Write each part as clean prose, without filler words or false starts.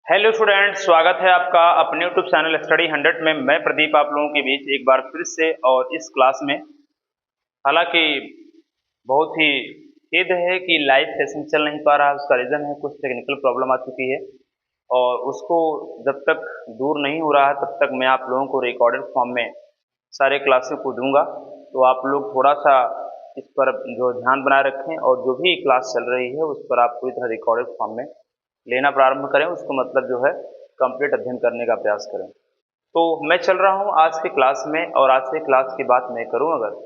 Hello student, स्वागत है आपका अपने यूट्यूब चैनल स्टडी 100 में। मैं प्रदीप आप लोगों के बीच एक बार फिर से और इस क्लास में। हालांकि बहुत ही खेद है कि लाइव सेशन चल नहीं पा रहा है। उसका रीज़न है कुछ टेक्निकल प्रॉब्लम आ चुकी है और उसको जब तक दूर नहीं हो रहा है तब तक मैं आप लोगों को रिकॉर्डेड फॉर्म में सारे क्लासेस को दूंगा। तो आप लोग थोड़ा सा इस पर जो ध्यान बनाए रखें और जो भी क्लास चल रही है उस पर आप पूरी तरह रिकॉर्डेड फॉर्म में लेना प्रारंभ करें। उसको मतलब जो है कंप्लीट अध्ययन करने का प्रयास करें। तो मैं चल रहा हूँ आज के क्लास में और आज से क्लास की बात मैं करूँ अगर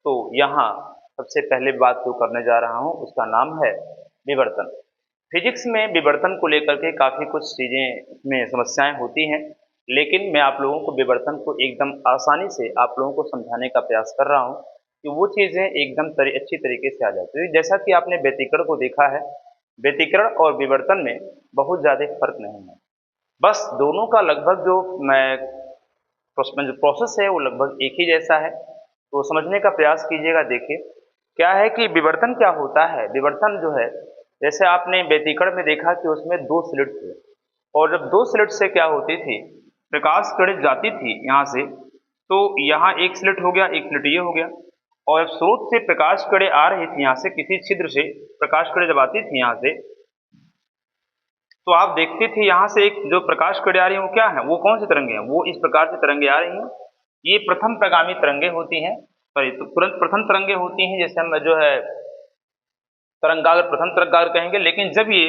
तो यहाँ सबसे पहले बात जो करने जा रहा हूँ उसका नाम है विवर्तन। फिजिक्स में विवर्तन को लेकर के काफ़ी कुछ चीज़ें में समस्याएं होती हैं, लेकिन मैं आप लोगों को विवर्तन को एकदम आसानी से आप लोगों को समझाने का प्रयास कर रहा हूँ कि वो चीज़ें एकदम अच्छी तरीके से आ जाती है। जैसा कि आपने व्यतिकरण को देखा है, व्यतिकरण और विवर्तन में बहुत ज़्यादा फर्क नहीं है। बस दोनों का लगभग जो मैं जो प्रोसेस है वो लगभग एक ही जैसा है। तो समझने का प्रयास कीजिएगा। देखिए क्या है कि विवर्तन क्या होता है। विवर्तन जो है, जैसे आपने व्यतिकरण में देखा कि उसमें दो स्लिट थे और जब दो स्लिट से क्या होती थी, प्रकाश किरण जाती थी यहाँ से, तो यहाँ एक स्लिट हो गया, एक स्लिट ये हो गया। और जब स्रोत से प्रकाश किरणें आ रही थी यहाँ से, किसी छिद्र से प्रकाश किरणें जब आती थी यहाँ से, तो आप देखते थे यहाँ से एक जो प्रकाश किरणें आ रही हैं वो क्या है, वो कौन सी तरंगे हैं, वो इस प्रकार से तरंगे आ रही हैं। ये प्रथम प्रगामी तरंगे होती हैं, सॉरी तो तुरंत प्रथम तरंगे होती हैं, जैसे हम जो है तरंगाग्र प्रथम तरंगाग्र कहेंगे। लेकिन जब ये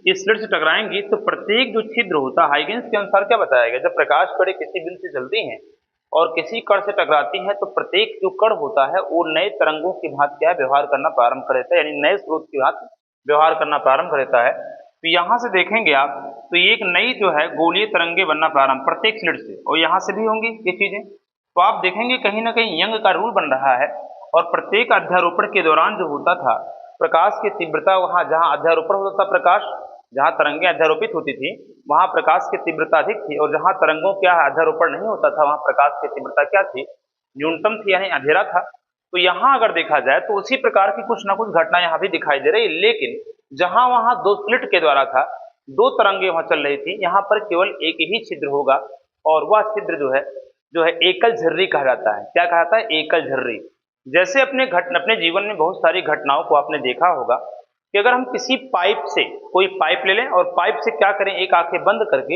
इस स्लिट से टकराएंगी तो प्रत्येक जो छिद्र होता है, हाइगेंस के अनुसार क्या बताया गया, जब प्रकाश किरणें किसी बिंदु से चलती हैं और किसी कण से टकराती हैं तो प्रत्येक जो कण होता है वो नए तरंगों की भांति क्या है व्यवहार करना प्रारंभ कर देता है, यानी नए स्रोत की भांति व्यवहार करना प्रारंभ कर देता है। तो यहाँ से देखेंगे आप तो ये एक नई जो है गोलीय तरंगे बनना प्रारंभ प्रत्येक स्लिट से, और यहाँ से भी होंगी ये चीजें। तो आप देखेंगे कहीं ना कहीं यंग का रूल बन रहा है और प्रत्येक अध्यारोपण के दौरान जो होता था प्रकाश की तीव्रता, वहां जहां अध्यारोपण होता था प्रकाश, जहां तरंगें अध्यारोपित होती थी वहां प्रकाश की तीव्रता अधिक थी, और जहां तरंगों क्या अध्यारोपण नहीं होता था वहां प्रकाश की तीव्रता क्या थी, न्यूनतम थी, यानी अंधेरा था। तो यहाँ अगर देखा जाए तो उसी प्रकार की कुछ ना कुछ घटना यहाँ भी दिखाई दे रही है। लेकिन जहां वहां दो स्लिट के द्वारा था, दो तरंगे वहां चल रही थी, यहाँ पर केवल एक ही छिद्र होगा और वह छिद्र जो है एकल झर्री कहा जाता है। क्या कहा जाता है? एकल झर्री। जैसे अपने जीवन में बहुत सारी घटनाओं को आपने देखा होगा कि अगर हम किसी पाइप से कोई पाइप ले लें और पाइप से क्या करें, एक आंखें बंद करके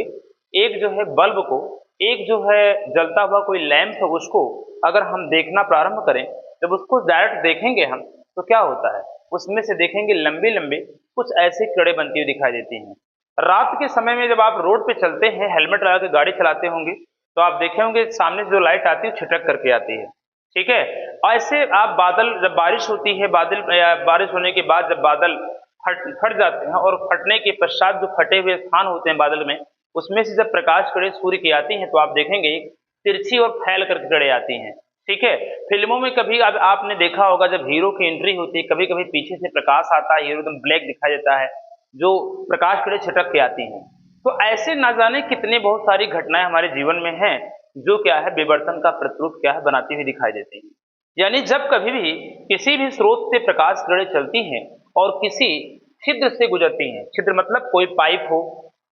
एक जो है बल्ब को, एक जो है जलता हुआ कोई लैंप है उसको अगर हम देखना प्रारंभ करें, जब उसको डायरेक्ट देखेंगे हम तो क्या होता है, उसमें से देखेंगे लंबे लंबे कुछ ऐसी किरणें बनती हुई दिखाई देती हैं। रात के समय में जब आप रोड पे चलते हैं, हेलमेट लगा के गाड़ी चलाते होंगे, तो आप देखे होंगे सामने से जो लाइट आती है छिटक करके आती है। ठीक है। ऐसे आप बादल, जब बारिश होती है, बारिश होने के बाद जब बादल फट जाते हैं और फटने के पश्चात जो फटे हुए स्थान होते हैं बादल में, उसमें से जब प्रकाश किरणें सूर्य की आती हैं तो आप देखेंगे तिरछी और फैल कर किरणें आती हैं। ठीक है। फिल्मों में कभी अब आपने देखा होगा जब हीरो की एंट्री होती है, कभी कभी पीछे से प्रकाश आता है, हीरो एकदम ब्लैक दिखाई देता है, जो प्रकाश किरणें छिटक के आती हैं। तो ऐसे ना जाने कितने बहुत सारी घटनाएं हमारे जीवन में हैं जो क्या है विवर्तन का प्रतिरूप क्या है बनाती हुई दिखाई देती है। यानी जब कभी भी किसी भी स्रोत से प्रकाश किरणें चलती हैं और किसी छिद्र से गुजरती हैं, छिद्र मतलब कोई पाइप हो,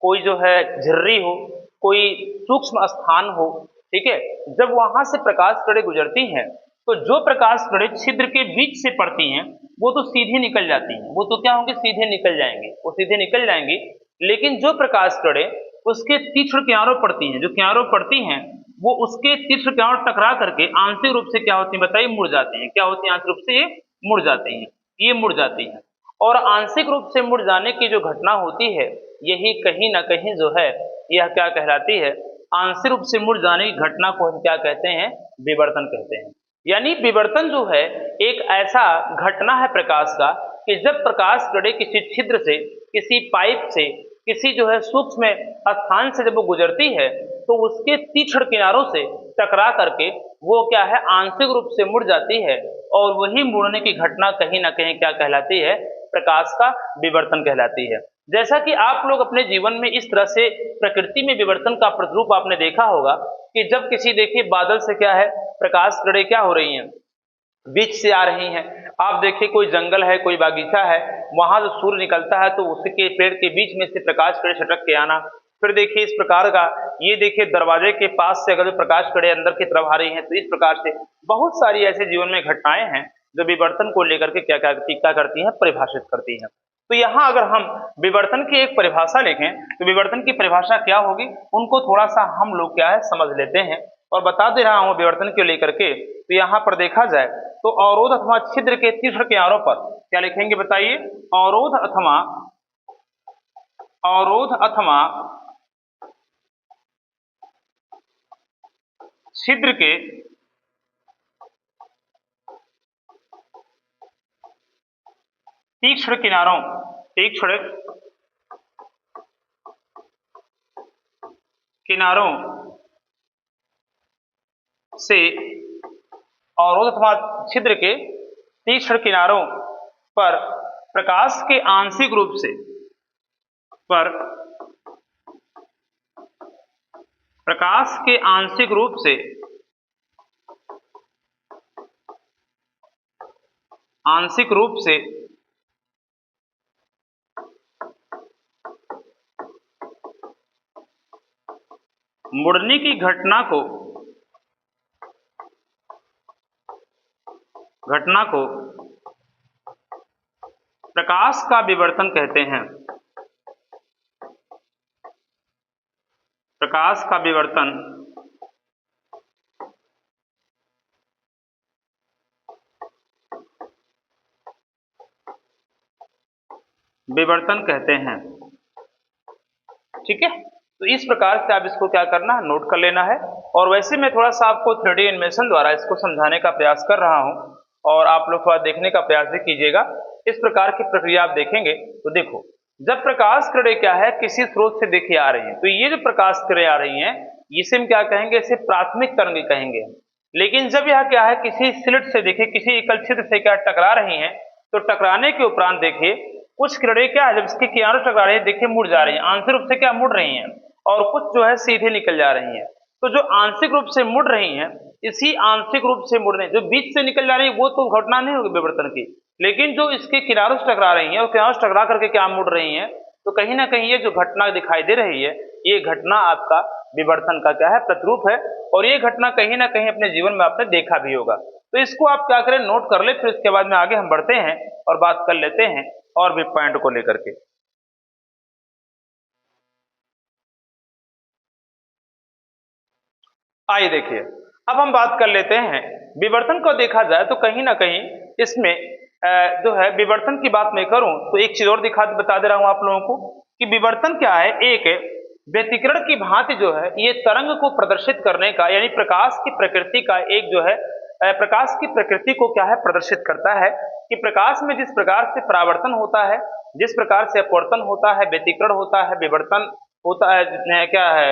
कोई जो है झर्री हो, कोई सूक्ष्म स्थान हो, ठीक है, जब वहां से प्रकाश किरणें गुजरती हैं तो जो प्रकाश किरणें छिद्र के बीच से पड़ती हैं वो तो सीधे निकल जाती हैं, वो तो क्या होंगे, सीधे निकल जाएंगे, वो सीधे निकल जाएंगी। लेकिन जो प्रकाश किरणें उसके तीक्ष्ण किनारों पड़ती हैं, जो किनारों पड़ती हैं वो उसके तीक्ष्ण किनारों टकरा करके आंशिक रूप से क्या होती है बताइए, मुड़ जाती हैं। क्या होती है? आंशिक रूप से ये मुड़ जाती हैं, ये मुड़ जाती हैं। और आंशिक रूप से मुड़ जाने की जो घटना होती है यही कहीं ना कहीं जो है यह क्या कहलाती है, आंशिक रूप से मुड़ जाने की घटना को हम क्या कहते हैं, विवर्तन कहते हैं। यानी विवर्तन जो है एक ऐसा घटना है प्रकाश का कि जब प्रकाश किरणें किसी छिद्र से, किसी पाइप से, किसी जो है सूक्ष्म स्थान से जब वो गुजरती है तो उसके तीक्ष्ण किनारों से टकरा करके वो क्या है, आंशिक रूप से मुड़ जाती है, और वही मुड़ने की घटना कहीं ना कहीं क्या कहलाती है, प्रकाश का विवर्तन कहलाती है। जैसा कि आप लोग अपने जीवन में इस तरह से प्रकृति में विवर्तन का प्रतिरूप आपने देखा होगा कि जब किसी देखिए बादल से क्या है प्रकाश किरणें क्या हो रही हैं, बीच से आ रही हैं। आप देखिए कोई जंगल है, कोई बागीचा है, वहां जो सूर्य निकलता है तो उसके पेड़ के बीच में से प्रकाश किरण छटक के आना, फिर देखिए इस प्रकार का, ये देखिए दरवाजे के पास से अगर जो प्रकाश किरणें अंदर की तरफ आ रही हैं, तो इस प्रकार से बहुत सारी ऐसे जीवन में घटनाएं हैं जो विवर्तन को लेकर के क्या करती हैं, परिभाषित करती हैं। तो यहाँ अगर हम विवर्तन की एक परिभाषा लिखें तो विवर्तन की परिभाषा क्या होगी, उनको थोड़ा सा हम लोग क्या है समझ लेते हैं और बता दे रहा हूं विवर्तन को लेकर के। तो यहाँ पर देखा जाए तो अवरोध अथवा छिद्र के तीक्ष्ण किनारों पर क्या लिखेंगे बताइए, अवरोध अथवा छिद्र के तीक्ष्ण किनारों से अवरोध अथवा छिद्र के तीक्ष्ण किनारों पर प्रकाश के आंशिक रूप से मुड़ने की घटना को प्रकाश का विवर्तन कहते हैं। प्रकाश का विवर्तन कहते हैं। ठीक है, तो इस प्रकार से आप इसको क्या करना है, नोट कर लेना है। और वैसे मैं थोड़ा सा आपको 3D एनिमेशन द्वारा इसको समझाने का प्रयास कर रहा हूं और आप लोग थोड़ा देखने का प्रयास भी कीजिएगा। इस प्रकार की प्रक्रिया आप देखेंगे तो देखो, जब प्रकाश किरणें क्या है किसी स्रोत से देखिए आ रही हैं, तो ये जो प्रकाश किरणें आ रही हैं इसे हम क्या कहेंगे, इसे प्राथमिक तरंग कहेंगे। लेकिन जब यह क्या है किसी स्लिट से देखिए, किसी एकल छिद्र से क्या टकरा रही हैं, तो टकराने के उपरांत देखिए कुछ किरणें क्या है जब इसके किनारों टकरा रही है देखिए मुड़ जा रही हैं, आंशिक रूप से क्या मुड़ रही हैं, और कुछ जो है सीधे निकल जा रही हैं। तो जो आंशिक रूप से मुड़ रही हैं, इसी आंशिक रूप से मुड़ने, जो बीच से निकल जा रही है वो तो घटना नहीं होगी विवर्तन की, लेकिन जो इसके किनारों से टकरा रही हैं और किनारों से टकरा करके क्या मुड़ रही हैं, तो कहीं ना कहीं ये जो घटना दिखाई दे रही है ये घटना आपका विवर्तन का क्या है, प्रतिरूप है। और ये घटना कहीं ना कहीं अपने जीवन में आपने देखा भी होगा। तो इसको आप क्या करें, नोट कर ले, फिर इसके बाद में आगे हम बढ़ते हैं और बात कर लेते हैं और भी पॉइंट को लेकर के। आइए देखिए, अब हम बात कर लेते हैं विवर्तन को। देखा जाए तो कहीं ना कहीं इसमें जो है विवर्तन की बात मैं करूं तो एक चीज और बता दे रहा हूं आप लोगों को कि विवर्तन क्या है, एक व्यतिकरण की भांति जो है ये तरंग को प्रदर्शित करने का, यानी प्रकाश की प्रकृति का एक जो है प्रकाश की प्रकृति को क्या है प्रदर्शित करता है कि प्रकाश में जिस प्रकार से परावर्तन होता है, जिस प्रकार से अपवर्तन होता है, व्यतिकरण होता है, विवर्तन होता है, क्या है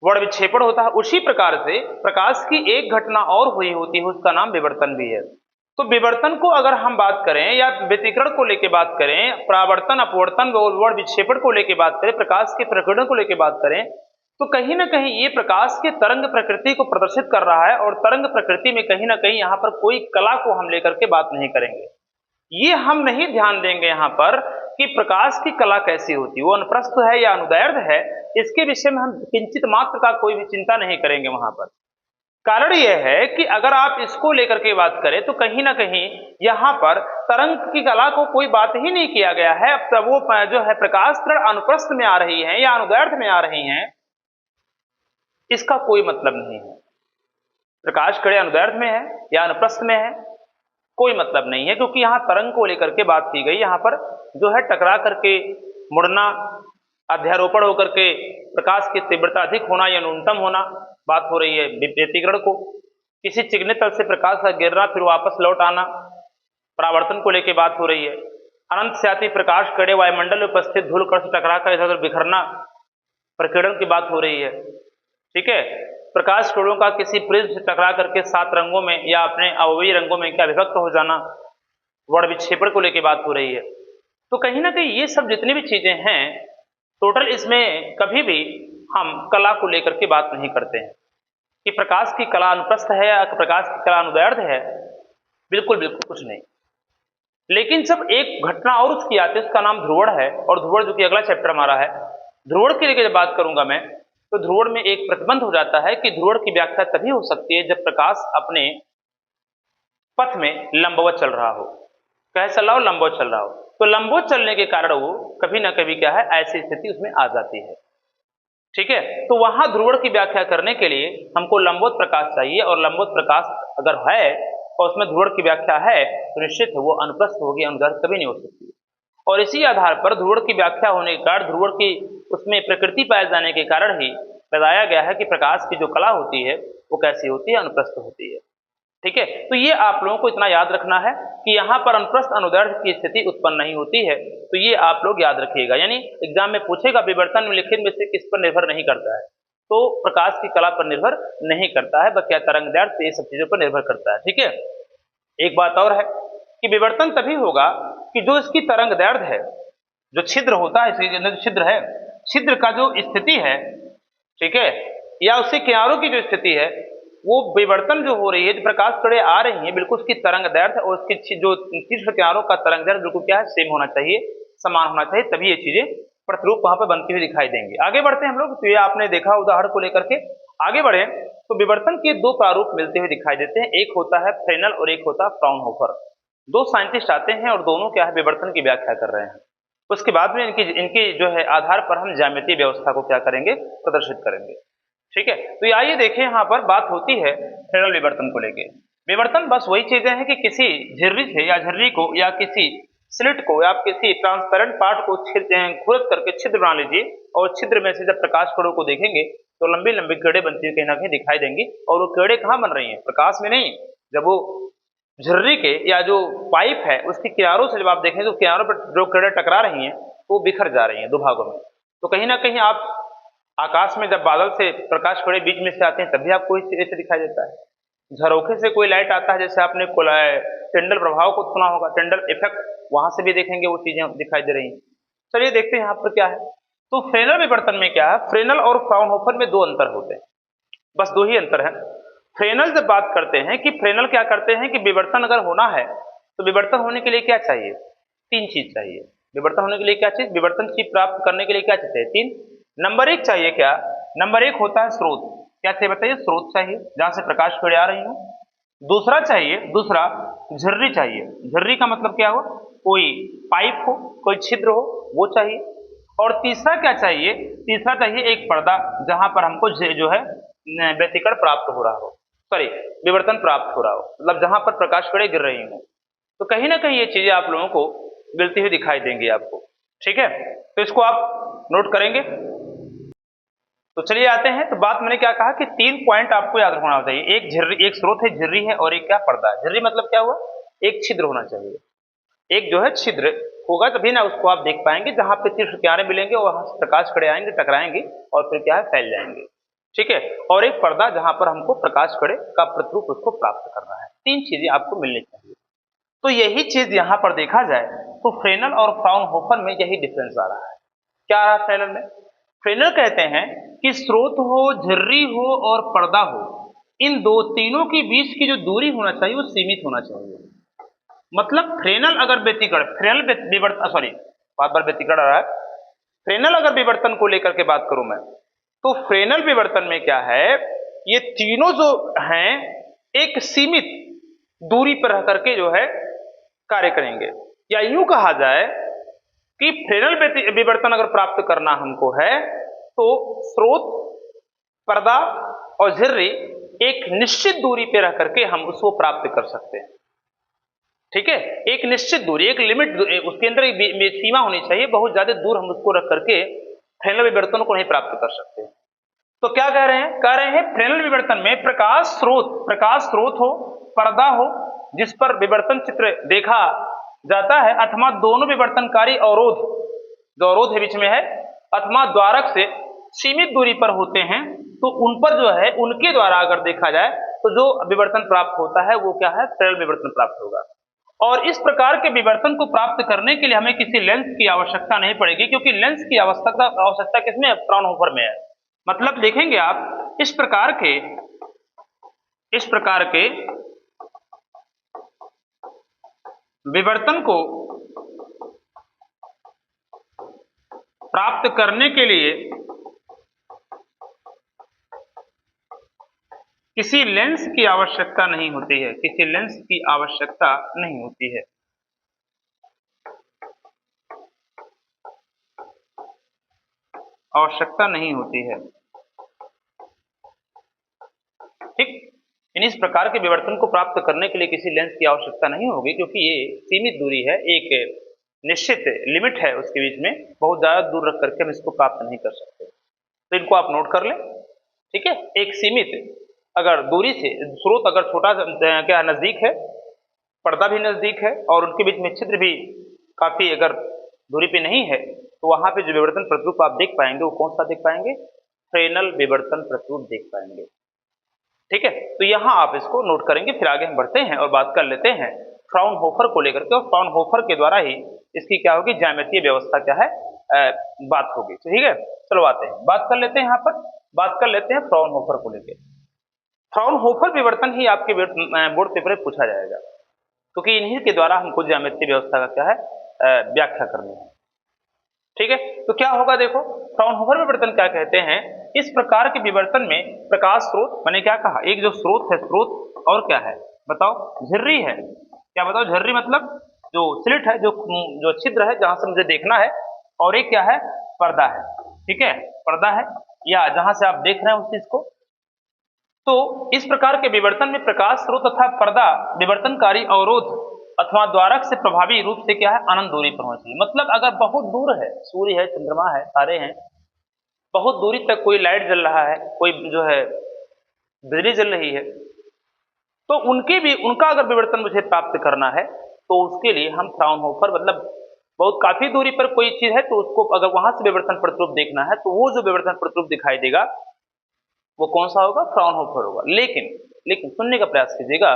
वर्ण विक्षेपण होता है, उसी प्रकार से प्रकाश की एक घटना और हुई होती है, उसका नाम विवर्तन भी है। तो विवर्तन को अगर हम बात करें या व्यतिकरण को लेकर बात करें, परावर्तन, अपवर्तन, वर्ण विक्षेपण को लेकर बात करें, प्रकाश के प्रकीर्णन को लेकर बात करें, तो कहीं ना कहीं ये प्रकाश के तरंग प्रकृति को प्रदर्शित कर रहा है। और तरंग प्रकृति में कहीं ना कहीं यहाँ पर कोई कला को हम लेकर के बात नहीं करेंगे, ये हम नहीं ध्यान देंगे यहाँ पर कि प्रकाश की कला कैसी होती है, वो अनुप्रस्थ है या अनुदैर्ध्य है, इसके विषय में हम किंचित मात्र का कोई भी चिंता नहीं करेंगे वहां पर। कारण यह है कि अगर आप इसको लेकर के बात करें तो कहीं ना कहीं यहां पर तरंग की कला को कोई बात ही नहीं किया गया है। अब वो जो है प्रकाश किरण अनुप्रस्थ में आ रही है या अनुदैर्ध्य में आ रही हैं, इसका कोई मतलब नहीं है। प्रकाश किरण अनुदैर्ध्य में है या अनुप्रस्थ में है, कोई मतलब नहीं है, क्योंकि यहाँ तरंग को लेकर के बात की गई। यहाँ पर जो है टकरा करके मुड़ना, अध्यारोपण होकर के प्रकाश की तीव्रता अधिक होना या न्यूनतम होना, बात हो रही है व्यतिकरण को, किसी चिकने तल से प्रकाश का गिरना फिर वापस लौट आना, परावर्तन को लेकर बात हो रही है। अनंत से आती प्रकाश किरणें वायुमंडल में उपस्थित धूल कण से टकरा कर इधर उधर बिखरना, प्रकीर्णन की बात हो रही है। ठीक है, प्रकाश किरणों का किसी प्रिज्म से टकरा करके 7 रंगों में या अपने अवयवी रंगों में क्या विभक्त हो जाना, वर्ण विक्षेपण को लेकर बात हो रही है। तो कहीं ना कहीं ये सब जितनी भी चीजें हैं टोटल, इसमें कभी भी हम कला को लेकर के बात नहीं करते हैं कि प्रकाश की कला अनुप्रस्थ है या प्रकाश की कला अनुदैर्ध्य है, बिल्कुल बिल्कुल कुछ नहीं। लेकिन जब एक घटना और उसकी आती है, उसका नाम ध्रुवण है, और ध्रुवण जो कि अगला चैप्टर हमारा है, ध्रुवण की लेकर जब बात करूंगा मैं, तो ध्रुवण में एक प्रतिबंध हो जाता है कि ध्रुवण की व्याख्या तभी हो सकती है जब प्रकाश अपने पथ में लंबवत चल रहा हो। कैसे चल रहा हो? लंबवत चल रहा हो। तो लंबवत चलने के कारण वो कभी ना कभी क्या है, ऐसी स्थिति उसमें आ जाती है। ठीक है, तो वहां ध्रुवण की व्याख्या करने के लिए हमको लंबवत प्रकाश चाहिए, और लंबवत प्रकाश अगर है और उसमें ध्रुवण की व्याख्या है तो निश्चित है वो अनुप्रस्थ होगी, अनुदैर्ध्य कभी नहीं हो सकती। और इसी आधार पर ध्रुवण की व्याख्या होने के कारण, ध्रुवण की उसमें प्रकृति पाए जाने के कारण ही बताया गया है कि प्रकाश की जो कला होती है वो कैसी होती है, अनुप्रस्थ होती है। ठीक है, तो ये आप लोगों को इतना याद रखना है कि यहाँ पर अनुप्रस्थ अनुदैर्ध्य की स्थिति उत्पन्न नहीं होती है, तो ये आप लोग याद रखिएगा। यानी एग्जाम में पूछेगा विवर्तन निम्नलिखित में से किस पर निर्भर नहीं करता है, तो प्रकाश की कला पर निर्भर नहीं करता है, बल्कि तरंग दैर्ध्य ये सब चीजों पर निर्भर करता है। ठीक है, एक बात और है कि विवर्तन तभी होगा कि जो इसकी तरंग दैर्ध्य है, जो छिद्र होता है, इसके अंदर जो छिद्र है, छिद्र का जो स्थिति है, ठीक है, या उसके किनारों की जो स्थिति है, वो विवर्तन जो हो रही है, जो प्रकाश किरणें आ रही हैं, बिल्कुल उसकी तरंग दैर्ध्य और उसकी जो तीव्र किनारों का तरंग दैर्ध्य बिल्कुल क्या है, सेम होना चाहिए, समान होना चाहिए, तभी ये चीजें प्रतिरूप वहां पर बनती हुई दिखाई देंगी। आगे बढ़ते हैं हम लोग, तो ये आपने देखा उदाहरण को लेकर के। आगे बढ़े तो विवर्तन के दो प्रारूप मिलते हुए दिखाई देते हैं, एक होता है फ्रेनल और एक होता है फ्राउनहोफर। दो साइंटिस्ट आते हैं और दोनों क्या है, विवर्तन की व्याख्या कर रहे हैं। उसके बाद में इनकी इनकी जो है आधार पर हम ज्यामितीय व्यवस्था को क्या करेंगे, प्रदर्शित करेंगे। ठीक है, तो ये आइए देखें, यहाँ पर बात होती है फ्रेनल विवर्तन को लेके। विवर्तन बस वही चीजें हैं कि किसी झिर्री से या झिर्री को या किसी स्लिट को या किसी ट्रांसपेरेंट पार्ट को खुरद करके छिद्र बना लीजिए, और छिद्र में से जब प्रकाश किरणों को देखेंगे तो लंबी लंबी किरणें बनती हुई कहीं ना कहीं दिखाई देंगी। और वो किरणें कहाँ बन रही हैं, प्रकाश में नहीं, जब वो झिर्री के या जो पाइप है उसकी किनारों से जब आप देखें तो किनारों पर जो किरणें टकरा रही हैं वो बिखर जा रही हैं दो भागों में। तो कहीं ना कहीं आप आकाश में जब बादल से प्रकाश किरणें बीच में से आते हैं तभी आपको ऐसे दिखाई देता है। झरोखे से कोई लाइट आता है, जैसे आपने टिंडल प्रभाव को सुना होगा, टिंडल इफेक्ट, वहां से भी देखेंगे वो चीजें दिखाई दे रही हैं। चलिए देखते हैं यहाँ पर क्या है। तो फ्रेनल विवर्तन में क्या है, फ्रेनल और फ्राउनहोफर में दो अंतर होते हैं, बस दो ही अंतर है। फ्रेनल जब बात करते हैं कि फ्रेनल क्या करते हैं कि विवर्तन अगर होना है तो विवर्तन होने के लिए क्या चाहिए, तीन चीज चाहिए। विवर्तन होने के लिए क्या चीज, विवर्तन चीज प्राप्त करने के लिए क्या चाहिए, तीन। नंबर एक चाहिए क्या, नंबर एक होता है स्रोत। क्या चाहिए बताइए, स्रोत चाहिए जहां से प्रकाश किरणें आ रही हो। दूसरा चाहिए, दूसरा झिर्री चाहिए। झिर्री का मतलब क्या हो, कोई पाइप हो, कोई छिद्र हो, वो चाहिए। और तीसरा क्या चाहिए, तीसरा चाहिए एक पर्दा जहां पर हमको जो है व्यतिकरण प्राप्त हो रहा हो, सॉरी विवर्तन प्राप्त हो रहा हो, मतलब जहां पर प्रकाश किरणें गिर रही हो। तो कहीं ना कहीं ये चीजें आप लोगों को मिलती हुई दिखाई देंगी आपको। ठीक है, तो इसको आप नोट करेंगे। तो चलिए आते हैं, तो बात मैंने क्या कहा कि तीन पॉइंट आपको याद रखना चाहिए, एक झिर्री, एक स्रोत है झिर्री है, और एक क्या पर्दा है। झिर्री मतलब क्या हुआ, एक छिद्र होना चाहिए, एक जो है छिद्र होगा तभी ना उसको आप देख पाएंगे, जहां पे तीव्र किनारे मिलेंगे और वहां से प्रकाश किरणें आएंगे, टकराएंगे और फिर क्या है, फैल जाएंगे। ठीक है, और एक पर्दा जहां पर हमको प्रकाश किरणें का प्रतिरूप उसको प्राप्त करना है। तीन चीजें आपको मिलनी चाहिए। तो यही चीज यहां पर देखा जाए तो फ्रेनल और फ्राउनहोफर में यही डिफरेंस आ रहा है। क्या आ रहा है फ्रेनल में, फ्रेनल कहते हैं कि स्रोत हो, झिर्री हो और पर्दा हो, इन दो तीनों के बीच की जो दूरी होना चाहिए वो सीमित होना चाहिए। मतलब फ्रेनल अगर व्यतिकरण, फ्रेनल विवर्तन, सॉरी बार बार व्यतिकरण आ रहा है। फ्रेनल अगर विवर्तन को लेकर के बात करूं मैं, तो फ्रेनल विवर्तन में क्या है, ये तीनों जो हैं एक सीमित दूरी पर रह करके जो है कार्य करेंगे। या यूं कहा जाए कि फ्रेनल विवर्तन अगर प्राप्त करना हमको है तो स्रोत, पर्दा और झिर्री एक निश्चित दूरी पे रह करके हम उसको प्राप्त कर सकते हैं। ठीक है, एक निश्चित दूरी, एक लिमिट, उसके अंदर एक सीमा होनी चाहिए, बहुत ज्यादा दूर हम उसको रख करके फ्रेनल विवर्तन को नहीं प्राप्त कर सकते। तो क्या कह रहे हैं, कह रहे हैं फ्रेनल विवर्तन में प्रकाश स्रोत हो, पर्दा हो जिस पर विवर्तन चित्र देखा जाता है, अथवा दोनों विवर्तनकारी अवरोध, जो अवरोध है बीच में है, अथवा द्वारक से सीमित दूरी पर होते हैं, तो उन पर जो है उनके द्वारा अगर देखा जाए तो जो विवर्तन प्राप्त होता है वो क्या है, फ्रेनल विवर्तन प्राप्त होगा। और इस प्रकार के विवर्तन को प्राप्त करने के लिए हमें किसी लेंस की आवश्यकता नहीं पड़ेगी, क्योंकि लेंस की आवश्यकता किसमें है, फ्राउनहोफर में है। मतलब देखेंगे आप इस प्रकार के विवर्तन को प्राप्त प्राप्त करने के लिए किसी लेंस की आवश्यकता नहीं होती है, किसी लेंस की आवश्यकता नहीं होती है। आवश्यकता नहीं होती है, ठीक। इस प्रकार के विवर्तन को प्राप्त करने के लिए किसी लेंस की आवश्यकता नहीं होगी, क्योंकि ये सीमित दूरी है, एक निश्चित लिमिट है उसके बीच में, बहुत ज्यादा दूर रख करके हम इसको प्राप्त नहीं कर सकते। तो इनको आप नोट कर लें, ठीक है। एक सीमित अगर दूरी से स्रोत अगर छोटा क्या नजदीक है, पर्दा भी नजदीक है और उनके बीच में छिद्र भी काफी अगर दूरी पे नहीं है, तो वहां पे जो विवर्तन प्रतिरूप आप देख पाएंगे वो कौन सा देख पाएंगे? फ्रेनेल विवर्तन प्रतिरूप देख पाएंगे, ठीक है। तो यहां आप इसको नोट करेंगे। फिर आगे हम बढ़ते हैं और बात कर लेते हैं फ्राउनहोफर को लेकर के, और फ्राउनहोफर के द्वारा ही इसकी क्या होगी, ज्यामितीय व्यवस्था क्या है बात होगी, ठीक है। चलो आते हैं, बात कर लेते हैं, यहाँ पर बात कर लेते हैं फ्राउनहोफर को लेकर। फ्राउनहोफर विवर्तन ही आपके बोर्ड पेपर में पूछा जाएगा, क्योंकि इन्हीं के द्वारा हमको ज्यामितीय व्यवस्था का क्या है व्याख्या करनी है, ठीक है। तो क्या होगा, देखो फ्राउनहोफर विवर्तन क्या कहते हैं, इस प्रकार के विवर्तन में प्रकाश स्रोत, मैंने क्या कहा, एक जो स्रोत है, स्रोत और क्या है बताओ, झिर्री है। क्या बताओ, झिर्री मतलब जो स्लिट है, जो छिद्र है जहां से मुझे देखना है, और एक क्या है, पर्दा है, ठीक है, पर्दा है, या जहां से आप देख रहे हैं उस चीज को। तो इस प्रकार के विवर्तन में प्रकाश स्रोत तथा पर्दा विवर्तनकारी अवरोध अथवा द्वारक से प्रभावी रूप से क्या है, अनंत दूरी पर होना चाहिए। मतलब अगर बहुत दूर है, सूर्य है, चंद्रमा है, तारे हैं, बहुत दूरी तक कोई लाइट जल रहा है, कोई जो है बिजली जल रही है, तो उनका अगर विवर्तन मुझे प्राप्त करना है, तो उसके लिए हम फ्राउनहोफर, मतलब बहुत काफी दूरी पर कोई चीज है तो उसको अगर वहां से विवर्तन प्रतिरूप देखना है, तो वो जो विवर्तन प्रतिरूप दिखाई देगा वो कौन सा होगा, फ्राउनहोफर होगा। लेकिन सुनने का प्रयास कीजिएगा,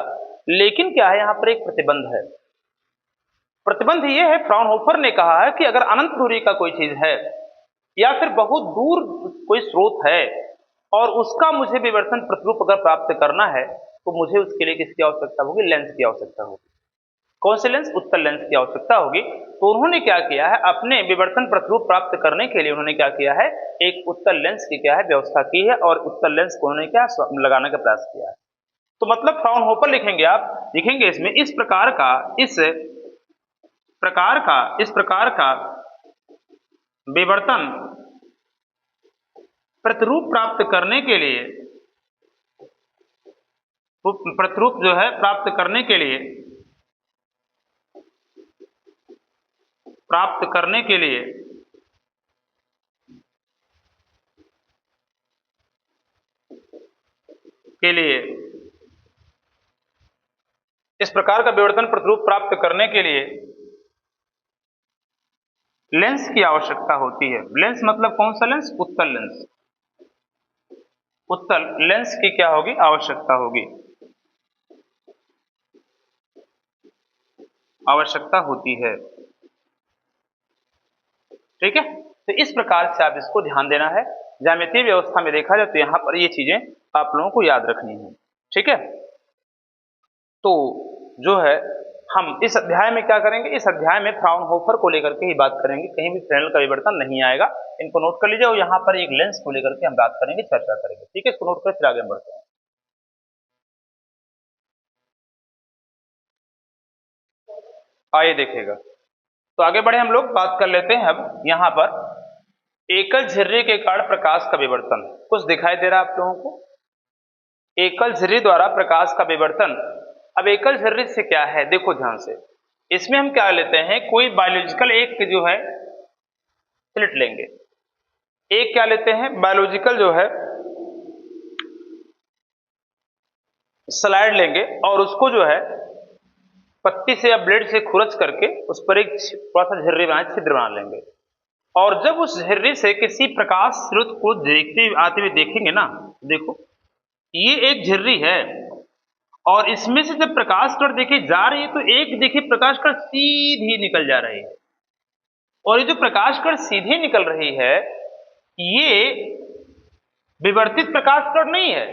लेकिन क्या है, यहाँ पर एक प्रतिबंध है। प्रतिबंध ये है, फ्राउनहोफर ने कहा है कि अगर अनंत दूरी का कोई चीज है या फिर बहुत दूर कोई स्रोत है और उसका मुझे विवर्तन प्रतिरूप अगर प्राप्त करना है, तो मुझे उसके लिए किसकी आवश्यकता होगी, लेंस की आवश्यकता होगी। कौन से लेंस, उत्तल लेंस की आवश्यकता होगी। तो उन्होंने क्या किया है, अपने विवर्तन प्रतिरूप प्राप्त करने के लिए उन्होंने क्या किया है, एक उत्तल लेंस की क्या है व्यवस्था की है, और उत्तल लेंस को उन्होंने क्या लगाने का प्रयास किया है। तो मतलब फ्राउनहोफर लिखेंगे, आप लिखेंगे इसमें इस प्रकार का विवर्तन प्रतिरूप प्राप्त करने के लिए, प्रतिरूप जो है प्राप्त करने के लिए इस प्रकार का विवर्तन प्रतिरूप प्राप्त करने के लिए लेंस की आवश्यकता होती है। लेंस मतलब कौन सा लेंस, उत्तल लेंस। उत्तल लेंस की क्या होगी, आवश्यकता होगी, आवश्यकता होती है, ठीक है। तो इस प्रकार से आप इसको ध्यान देना है। ज्यामितीय व्यवस्था में देखा जाए तो यहां पर ये चीजें आप लोगों को याद रखनी है, ठीक है। तो जो है हम इस अध्याय में क्या करेंगे, इस अध्याय में फ्राउनहोफर को लेकर के ही बात करेंगे, कहीं भी फ्रेनेल का विवर्तन नहीं आएगा। इनको नोट कर लीजिए, और यहाँ पर एक लेंस को लेकर के हम बात करेंगे, चर्चा करेंगे, ठीक है। इसको नोट कर फिर आगे बढ़ते हैं। आइए देखिएगा, तो आगे बढ़े हम लोग, बात कर लेते हैं अब यहाँ पर एकल झिर्री के कारण प्रकाश का विवर्तन। कुछ दिखाई दे रहा है आप लोगों को, एकल झिर्री द्वारा प्रकाश का विवर्तन। अब एकल झिर्री से क्या है, देखो ध्यान से, इसमें हम क्या लेते हैं, कोई बायोलॉजिकल एक जो है स्लिट लेंगे, एक क्या लेते हैं, बायोलॉजिकल जो है स्लाइड लेंगे, और उसको जो है पत्ती से या ब्लेड से खुरच करके उस पर एक थोड़ा सा झिर्री बना, छिद्र बना लेंगे, और जब उस झिर्री से किसी प्रकाश स्रोत को देखते आते हुए देखेंगे ना, देखो ये एक झिर्री है, और इसमें से जब प्रकाश कण देखिए जा रही है, तो एक देखिए प्रकाश कण सीधी निकल जा रही है, और ये जो प्रकाश कण सीधे निकल रही है, ये विवर्तित प्रकाश कण नहीं है,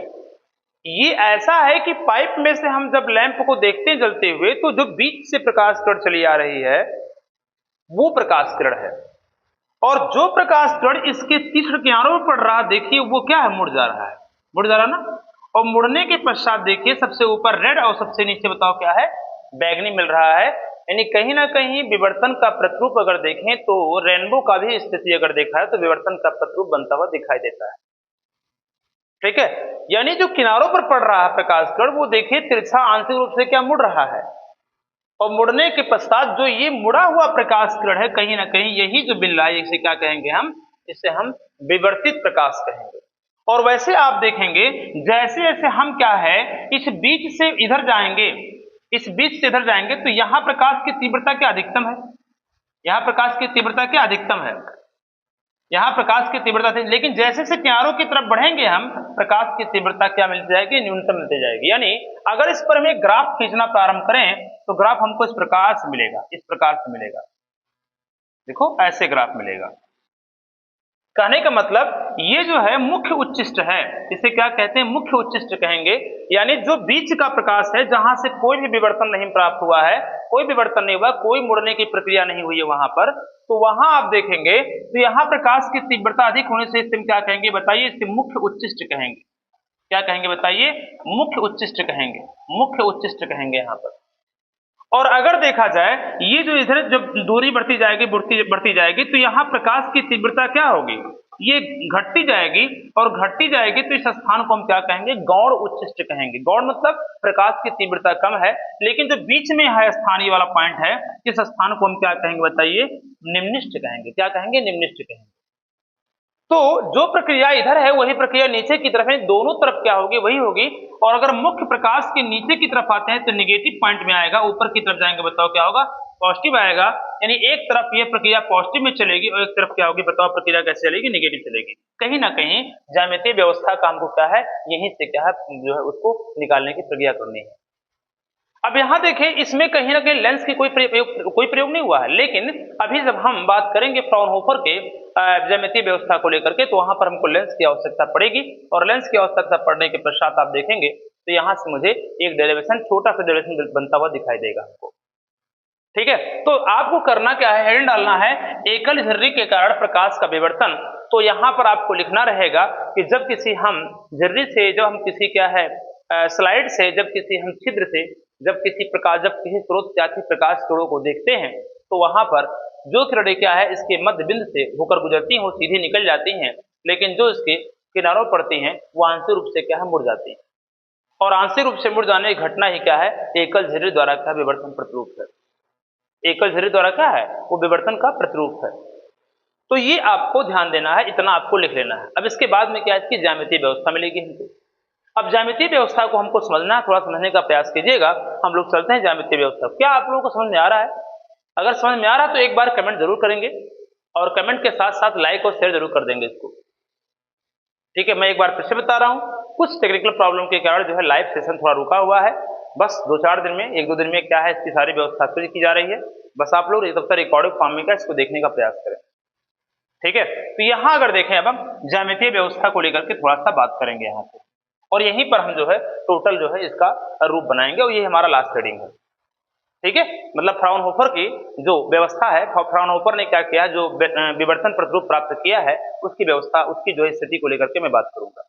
ये ऐसा है कि पाइप में से हम जब लैंप को देखते हैं जलते हुए, तो जो बीच से प्रकाश कण चली आ रही है वो प्रकाश किरण है। और जो प्रकाश कण इसके तीक्ष्ण किनारों पर पड़ रहा, देखिए वो क्या है, मुड़ जा रहा है, मुड़ जा रहा ना। और मुड़ने के पश्चात देखिए सबसे ऊपर रेड और सबसे नीचे बताओ क्या है, बैगनी मिल रहा है। यानी कहीं ना कहीं विवर्तन का प्रतिरूप अगर देखें तो रेनबो का भी स्थिति अगर देखा है तो विवर्तन का प्रतिरूप बनता हुआ दिखाई देता है। ठीक है, यानी जो किनारों पर पड़ रहा है प्रकाश कण वो देखिए तिरछा आंशिक रूप से क्या मुड़ रहा है, और मुड़ने के पश्चात जो ये मुड़ा हुआ प्रकाश किरण है कहीं ना कहीं यही जो मिल रहा है इसे क्या कहेंगे हम, इसे हम विवर्तित प्रकाश कहेंगे। और वैसे आप देखेंगे जैसे जैसे हम क्या है इस बीच से इधर जाएंगे, इस बीच से इधर जाएंगे तो यहां प्रकाश की तीव्रता क्या अधिकतम है, यहां प्रकाश की तीव्रता क्या अधिकतम है, यहां प्रकाश की तीव्रता थी। लेकिन जैसे से किनारों की तरफ बढ़ेंगे हम प्रकाश की तीव्रता क्या मिलती जाएगी, न्यूनतम मिलती जाएगी। यानी अगर इस पर हम एक ग्राफ खींचना प्रारंभ करें तो ग्राफ हमको इस प्रकार से मिलेगा, इस प्रकार से मिलेगा, देखो ऐसे ग्राफ मिलेगा। कहने का मतलब ये जो है मुख्य उच्चिष्ट है, इसे क्या कहते हैं, मुख्य उच्चिष्ट कहेंगे। यानी जो बीच का प्रकाश है जहां से कोई भी विवर्तन नहीं प्राप्त हुआ है, कोई विवर्तन नहीं हुआ, कोई मुड़ने की प्रक्रिया नहीं हुई है वहां पर, तो वहां आप देखेंगे तो यहां प्रकाश की तीव्रता अधिक होने से इसे क्या कहेंगे बताइए, इसे मुख्य उच्चिष्ट कहेंगे। क्या कहेंगे बताइए, मुख्य उच्चिष्ट कहेंगे, मुख्य उच्चिष्ट कहेंगे यहां पर। और अगर देखा जाए ये जो इधर जब दूरी बढ़ती जाएगी बढ़ती जाएगी तो यहाँ प्रकाश की तीव्रता क्या होगी, ये घटती जाएगी, और घटती जाएगी तो इस स्थान को हम क्या कहेंगे, गौण उच्चिष्ट कहेंगे। गौण मतलब प्रकाश की तीव्रता कम है, लेकिन जो बीच में है स्थानीय वाला पॉइंट है, इस स्थान को हम क्या कहेंगे बताइए, निम्निष्ठ कहेंगे। क्या कहेंगे, निम्निष्ठ कहेंगे। तो जो प्रक्रिया इधर है वही प्रक्रिया नीचे की तरफ है, दोनों तरफ क्या होगी, वही होगी। और अगर मुख्य प्रकाश के नीचे की तरफ आते हैं तो निगेटिव पॉइंट में आएगा, ऊपर की तरफ जाएंगे बताओ क्या होगा, पॉजिटिव आएगा। यानी एक तरफ ये प्रक्रिया पॉजिटिव में चलेगी और एक तरफ क्या होगी बताओ, प्रक्रिया कैसे चलेगी, निगेटिव चलेगी। कहीं ना कहीं ज्यामितीय व्यवस्था का हमको क्या है, यहीं से क्या है जो है उसको निकालने की प्रक्रिया करनी है। अब यहां देखें इसमें कहीं ना कहीं लेंस की कोई प्रयोग नहीं हुआ है, लेकिन अभी जब हम बात करेंगे फ्राउनहोफर के ज्यामितीय व्यवस्था को लेकर के तो वहां पर हमको लेंस की आवश्यकता पड़ेगी, और लेंस की आवश्यकता पड़ने के पश्चात आप देखेंगे तो यहां से मुझे एक डेरिवेशन, छोटा सा डेरिवेशन बनता हुआ दिखाई देगा हमको। ठीक है, तो आपको करना क्या है, हेडिंग डालना है एकल झर्री के कारण प्रकाश का विवर्तन। तो यहां पर आपको लिखना रहेगा कि जब किसी हम झर्री से, जब हम किसी क्या है स्लाइड से, जब किसी हम छिद्र से, जब किसी स्रोत से आती प्रकाश किरणों को देखते हैं तो वहां पर जो किरणें क्या है इसके मध्य बिंदु से होकर गुजरती हैं वो सीधी निकल जाती हैं, लेकिन जो इसके किनारों पड़ती हैं वो आंशिक रूप से क्या है, मुड़ जाती हैं। और आंशिक रूप से मुड़ जाने की घटना ही क्या है, एकल झर्री द्वारा क्या विवर्तन प्रतिरूप है। एकल झर्री द्वारा क्या है, वो विवर्तन का प्रतिरूप है। तो ये आपको ध्यान देना है, इतना आपको लिख लेना है। अब इसके बाद में क्या है, इसकी ज्यामितीय व्यवस्था मिलेगी हमको। अब ज्यामितीय व्यवस्था को हमको समझना है, थोड़ा समझने का प्रयास कीजिएगा। हम लोग चलते हैं ज्यामितीय व्यवस्था। क्या आप लोगों को समझ में आ रहा है? अगर समझ में आ रहा है तो एक बार कमेंट जरूर करेंगे, और कमेंट के साथ साथ लाइक और शेयर जरूर कर देंगे इसको। ठीक है, मैं एक बार फिर से बता रहा हूं, कुछ टेक्निकल प्रॉब्लम के कारण जो है लाइव सेशन थोड़ा रुका हुआ है। बस 2-4 दिन में, 1-2 दिन में क्या है इसकी सारी व्यवस्था फिर की जा रही है। बस आप लोग तब तक रिकॉर्डिंग फॉर्म में क्या इसको देखने का प्रयास करें। ठीक है, तो यहां अगर देखें अब हम ज्यामितीय व्यवस्था को लेकर के थोड़ा सा बात करेंगे यहां से, और यहीं पर हम जो है टोटल जो है इसका रूप बनाएंगे, और ये हमारा लास्ट हेडिंग है। ठीक है, मतलब फ्राउनहोफर की जो व्यवस्था है, फ्राउनहोफर ने क्या किया, जो विवर्तन प्रतिरूप प्राप्त किया है उसकी व्यवस्था, उसकी जो है स्थिति को लेकर के मैं बात करूंगा।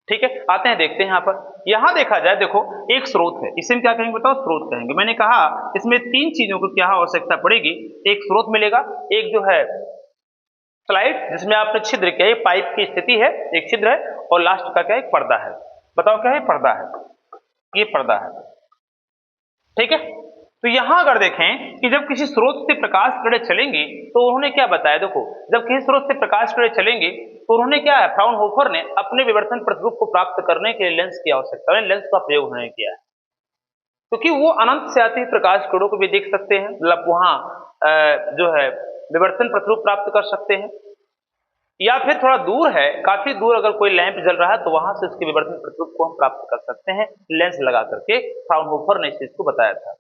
ठीक है, आते हैं देखते हैं। यहाँ पर यहां देखा जाए, देखो एक स्रोत है, इसे हम क्या कहेंगे बताओ, स्रोत कहेंगे। मैंने कहा इसमें 3 चीजों को क्या आवश्यकता पड़ेगी, एक स्रोत मिलेगा, एक जो है स्लाइड जिसमें आपने छिद्र किया, पाइप की स्थिति है, एक छिद्र है, और लास्ट का क्या एक पर्दा है। बताओ क्या है, पर्दा है, ये पर्दा है। ठीक है, तो यहां अगर देखें कि जब किसी स्रोत से प्रकाश किरणें चलेंगी तो उन्होंने क्या बताया, देखो जब किसी स्रोत से प्रकाश किरणें चलेंगी तो उन्होंने क्या है, फ्राउनहोफर ने अपने विवर्तन प्रतिरूप को प्राप्त करने के लिए लेंस की आवश्यकता, लेंस का प्रयोग उन्होंने किया है, क्योंकि वो अनंत से आती प्रकाश किरणों को भी देख सकते हैं, मतलब वहां जो है विवर्तन प्रतिरूप प्राप्त कर सकते हैं, या फिर थोड़ा दूर है, काफी दूर अगर कोई लैंप जल रहा है तो वहां से उसके विवर्तन प्रतिरूप को हम प्राप्त कर सकते हैं लेंस लगा करके। फ्राउनहोफर ने इस चीज को बताया था।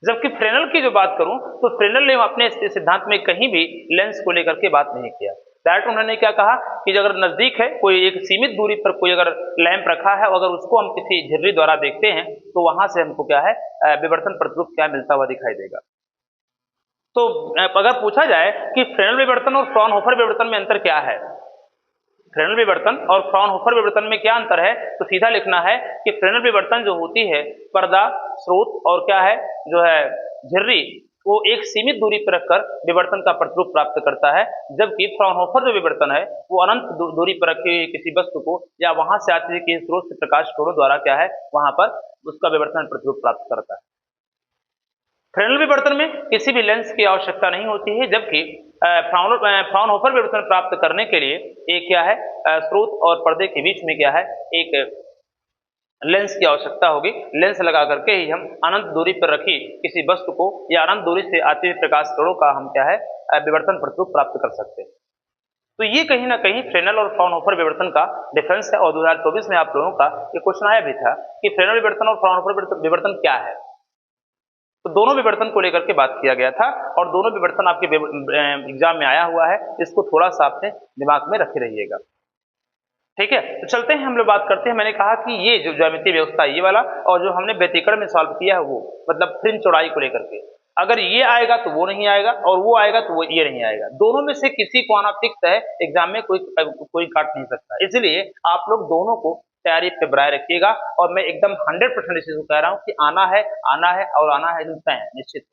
जबकि फ्रेनेल की जो बात करूं तो फ्रेनेल ने अपने सिद्धांत में कहीं भी लेंस को लेकर के बात नहीं किया। डायरेक्ट उन्होंने क्या कहा कि अगर नजदीक है, कोई एक सीमित दूरी पर कोई अगर लैंप रखा है, अगर उसको हम किसी झिर्री द्वारा देखते हैं तो वहां से हमको क्या है विवर्तन प्रतिरूप क्या मिलता हुआ दिखाई देगा। तो अगर पूछा जाए कि फ्रेनेल विवर्तन और फ्राउनहोफर विवर्तन में अंतर क्या है, फ्रेनेल विवर्तन और फ्राउनहोफर विवर्तन में क्या अंतर है, तो सीधा लिखना है कि फ्रेनेल विवर्तन जो होती है पर्दा, स्रोत और क्या है जो है झिर्री, वो एक सीमित दूरी पर रखकर विवर्तन का प्रतिरूप प्राप्त करता है, जबकि फ्राउनहोफर जो विवर्तन है वो अनंत दूरी पर रखी हुई किसी वस्तु को या वहां से आते हुए किसी स्रोत से प्रकाश किरणों द्वारा क्या है वहां पर उसका विवर्तन प्रतिरूप प्राप्त करता है। फ्रेनेल विवर्तन में किसी भी लेंस की आवश्यकता नहीं होती है, जबकि फ्राउनहोफर विवर्तन प्राप्त करने के लिए एक क्या है स्रोत और पर्दे के बीच में क्या है एक लेंस की आवश्यकता होगी। लेंस लगा करके ही हम अनंत दूरी पर रखी किसी वस्तु को या अनंत दूरी से आते हुए प्रकाश किरणों का हम क्या है विवर्तन प्रतिरूप प्राप्त कर सकते हैं। तो ये कहीं ना कहीं फ्रेनेल और फ्राउनहोफर विवर्तन का डिफरेंस है, और 2024 में आप लोगों का ये क्वेश्चन आया भी था कि फ्रेनेल विवर्तन और फ्राउनहोफर विवर्तन क्या है। तो दोनों विवर्तन को लेकर के बात किया गया था और दोनों विवर्तन आपके एग्जाम में आया हुआ है, इसको थोड़ा सा अपने दिमाग में रखे रहिएगा। ठीक है, तो चलते हैं हम लोग बात करते हैं। मैंने कहा कि ये जो ज्यामितीय व्यवस्था ये वाला और जो हमने व्यतिकरण में सॉल्व किया है वो मतलब फ्रिंज चौड़ाई को लेकर के, अगर ये आएगा तो वो नहीं आएगा और वो आएगा तो वो ये नहीं आएगा, दोनों में से किसी को आना फिक्स है, एग्जाम में कोई काट नहीं सकता। इसलिए आप लोग दोनों को तैयारी पे बनाए रखिएगा और मैं एकदम 100% इस चीज को कह रहा हूँ कि आना है और आना है निश्चित।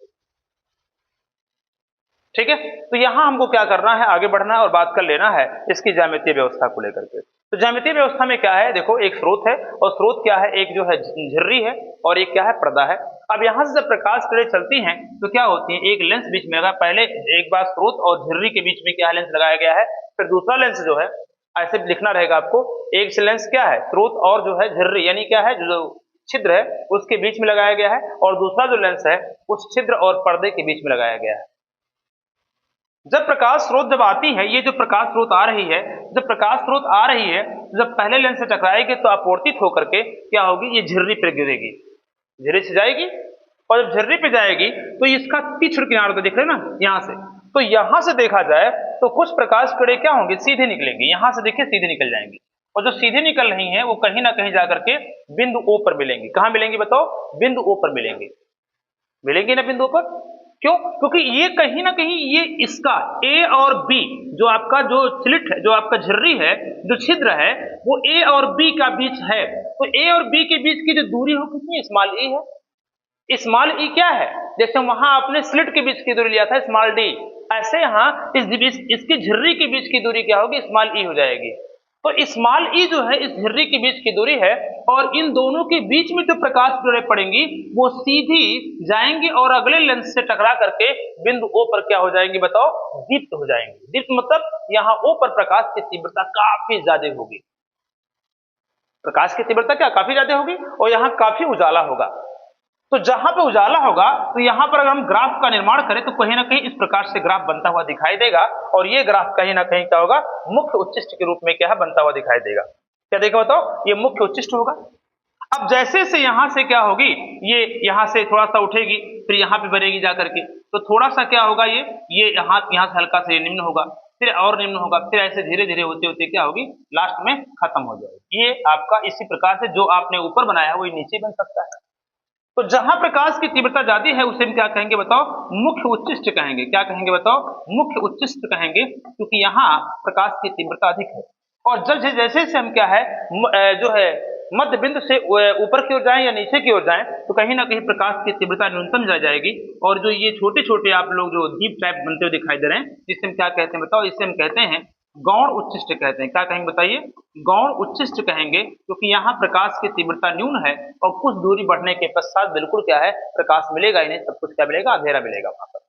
ठीक है, तो यहां हमको क्या करना है, आगे बढ़ना है और बात कर लेना है इसकी ज्यामितीय व्यवस्था को लेकर के। तो ज्यामितीय व्यवस्था में क्या है, देखो एक स्रोत है और स्रोत क्या है, एक जो है झिर्री है और एक क्या है पर्दा है। अब यहां से जब प्रकाश किरणें चलती हैं तो क्या होती है, एक लेंस बीच में लगा, पहले एक बार स्रोत और झिर्री के बीच में क्या लेंस लगाया गया है, फिर दूसरा लेंस जो है ऐसे लिखना रहेगा आपको, एक लेंस क्या है स्रोत और जो है झिर्री यानी क्या है जो छिद्र है उसके बीच में लगाया गया है, और दूसरा जो लेंस है उस छिद्र और पर्दे के बीच में लगाया गया है। जब प्रकाश स्रोत जब आती है, ये जो प्रकाश स्रोत आ रही है, जब प्रकाश स्रोत आ रही है जब पहले लेंस से टकराएगी तो अपवर्तित होकर के क्या होगी, ये झिर्री पर गिरेगी, झिर्री से जाएगी और जब झिर्री पे जाएगी तो इसका तीक्ष्ण किनारा तो दिख रहे ना यहाँ से, तो यहां से देखा जाए तो कुछ प्रकाश किरणें क्या होंगी, सीधे निकलेंगी, यहां से देखिए सीधे निकल जाएंगी, और जो सीधे निकल रही हैं वो कहीं ना कहीं जाकर के बिंदु O पर मिलेंगी। कहां मिलेंगी बताओ, बिंदु O पर मिलेंगी, मिलेंगी ना बिंदु पर। क्यों, क्योंकि ये कहीं ना कहीं ये इसका A और B जो आपका जो स्लिट है, जो आपका झिर्री है, जो छिद्र है वो A और B का बीच है, तो A और B के बीच की जो दूरी हो कितनी, स्मॉल e है। स्मॉल e क्या है, जैसे वहां आपने स्लिट के बीच की दूरी लिया था स्मॉल d, ऐसे यहाँ इसकी झिर्री के बीच की दूरी क्या होगी, स्मॉल e हो जाएगी। तो स्मॉल e जो है इस झिर्री के बीच की दूरी है, और इन दोनों के बीच में जो प्रकाश किरणें पड़ेंगी वो सीधी जाएंगी और अगले लेंस से टकरा करके बिंदु O पर क्या हो जाएंगी बताओ, दीप्त हो जाएंगी। दीप्त मतलब यहाँ O पर प्रकाश की तीव्रता काफी ज्यादा होगी, प्रकाश की तीव्रता क्या काफी ज्यादा होगी और यहाँ काफी उजाला होगा। तो जहां पे उजाला होगा तो यहां पर अगर हम ग्राफ का निर्माण करें तो कहीं ना कहीं इस प्रकार से ग्राफ बनता हुआ दिखाई देगा, और ये ग्राफ कहीं ना कहीं क्या होगा, मुख्य उच्चिष्ट के रूप में क्या है बनता हुआ दिखाई देगा। क्या देखा बताओ, ये मुख्य उच्चिष्ट होगा। अब जैसे से यहां से क्या होगी, ये यहां से थोड़ा सा उठेगी फिर यहाँ पे बनेगी जाकर के, तो थोड़ा सा क्या होगा, ये यहाँ से हल्का से निम्न होगा, फिर और निम्न होगा, फिर ऐसे धीरे धीरे होते होते क्या होगी, लास्ट में खत्म हो जाएगी। ये आपका इसी प्रकार से जो आपने ऊपर बनाया है वो नीचे बन सकता है। तो जहां प्रकाश की तीव्रता ज्यादा है उसे हम क्या कहेंगे बताओ, मुख्य उच्चिष्ट कहेंगे। क्या कहेंगे बताओ, मुख्य उच्चिष्ट कहेंगे, क्योंकि यहाँ प्रकाश की तीव्रता अधिक है। और जब जैसे से हम क्या है जो है मध्य बिंदु से ऊपर की ओर जाएं या नीचे की ओर जाएं तो कहीं ना कहीं प्रकाश की तीव्रता न्यूनतम जा जाएगी, और जो ये छोटे छोटे आप लोग जो दीप टाइप बनते हुए दिखाई दे रहे हैं, जिससे हम क्या कहते हैं बताओ, इसे हम कहते हैं गौण उच्चिष्ट कहते हैं। क्या कहेंगे बताइए, गौण उच्चिष्ट कहेंगे, क्योंकि यहाँ प्रकाश की तीव्रता न्यून है और कुछ दूरी बढ़ने के पश्चात बिल्कुल क्या है, प्रकाश मिलेगा ही नहीं, सब कुछ क्या मिलेगा, अंधेरा मिलेगा वहां पर।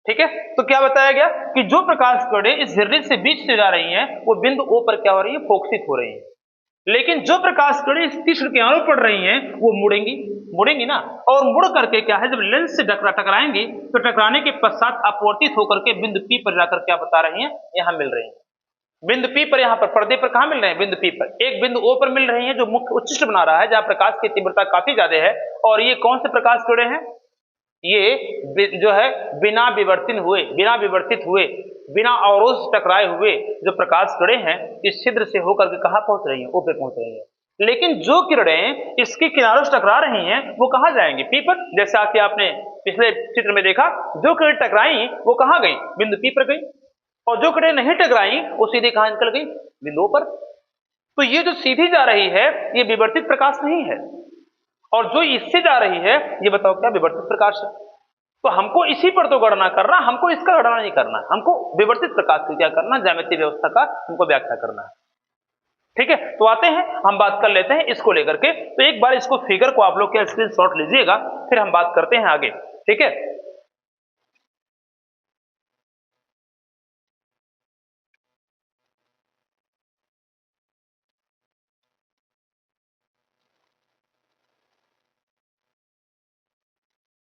ठीक है, तो क्या बताया गया कि जो प्रकाश किरणें इस झिर्री से बीच से जा रही हैं वो बिंदु O पर क्या हो रही है, फोकसित हो रही है, लेकिन जो प्रकाश किरणें इस तीक्ष्ण किनारों पड़ रही हैं वो मुड़ेंगी ना, और मुड़ करके क्या है, जब लेंस से टकराएंगी तो टकराने के पश्चात अपवर्तित होकर के बिंदु P पर जाकर क्या बता रही हैं, यहां मिल रही हैं। बिंदु P पर, यहाँ पर पर्दे पर कहां मिल रहे हैं, बिंदु P पर। एक बिंदु O पर मिल रही है जो मुख्य उच्चिष्ट बना रहा है, जहां प्रकाश की तीव्रता काफी ज्यादा है, और ये कौन से प्रकाश किरणें हैं, ये जो है बिना विवर्तित हुए बिना अवरोध से टकराए हुए जो प्रकाश किरणें हैं इस छिद्र से होकर के कहां पहुंच रही हैं, O पे पहुंच रही हैं। लेकिन जो किरणें इसके किनारों से टकरा रही हैं वो कहां जाएंगी, P पर। जैसे आके आपने पिछले चित्र में देखा, जो किरणें टकराई वो कहां गई? बिंदु P पर गई, और जो किरणें नहीं टकराई वो सीधे कहां निकल गई? बिंदु O पर। तो ये जो सीधी जा रही है ये विवर्तित प्रकाश नहीं है, और जो इससे जा रही है ये बताओ क्या विवर्तित प्रकाश है। तो हमको इसी पर तो गणना करना, हमको इसका गणना नहीं करना है, हमको विवर्तित प्रकाश की क्या करना, ज्यामितीय व्यवस्था का हमको व्याख्या करना है। ठीक है, तो आते हैं हम बात कर लेते हैं इसको लेकर के। तो एक बार इसको फिगर को आप लोग क्या स्क्रीनशॉट लीजिएगा, फिर हम बात करते हैं आगे। ठीक है,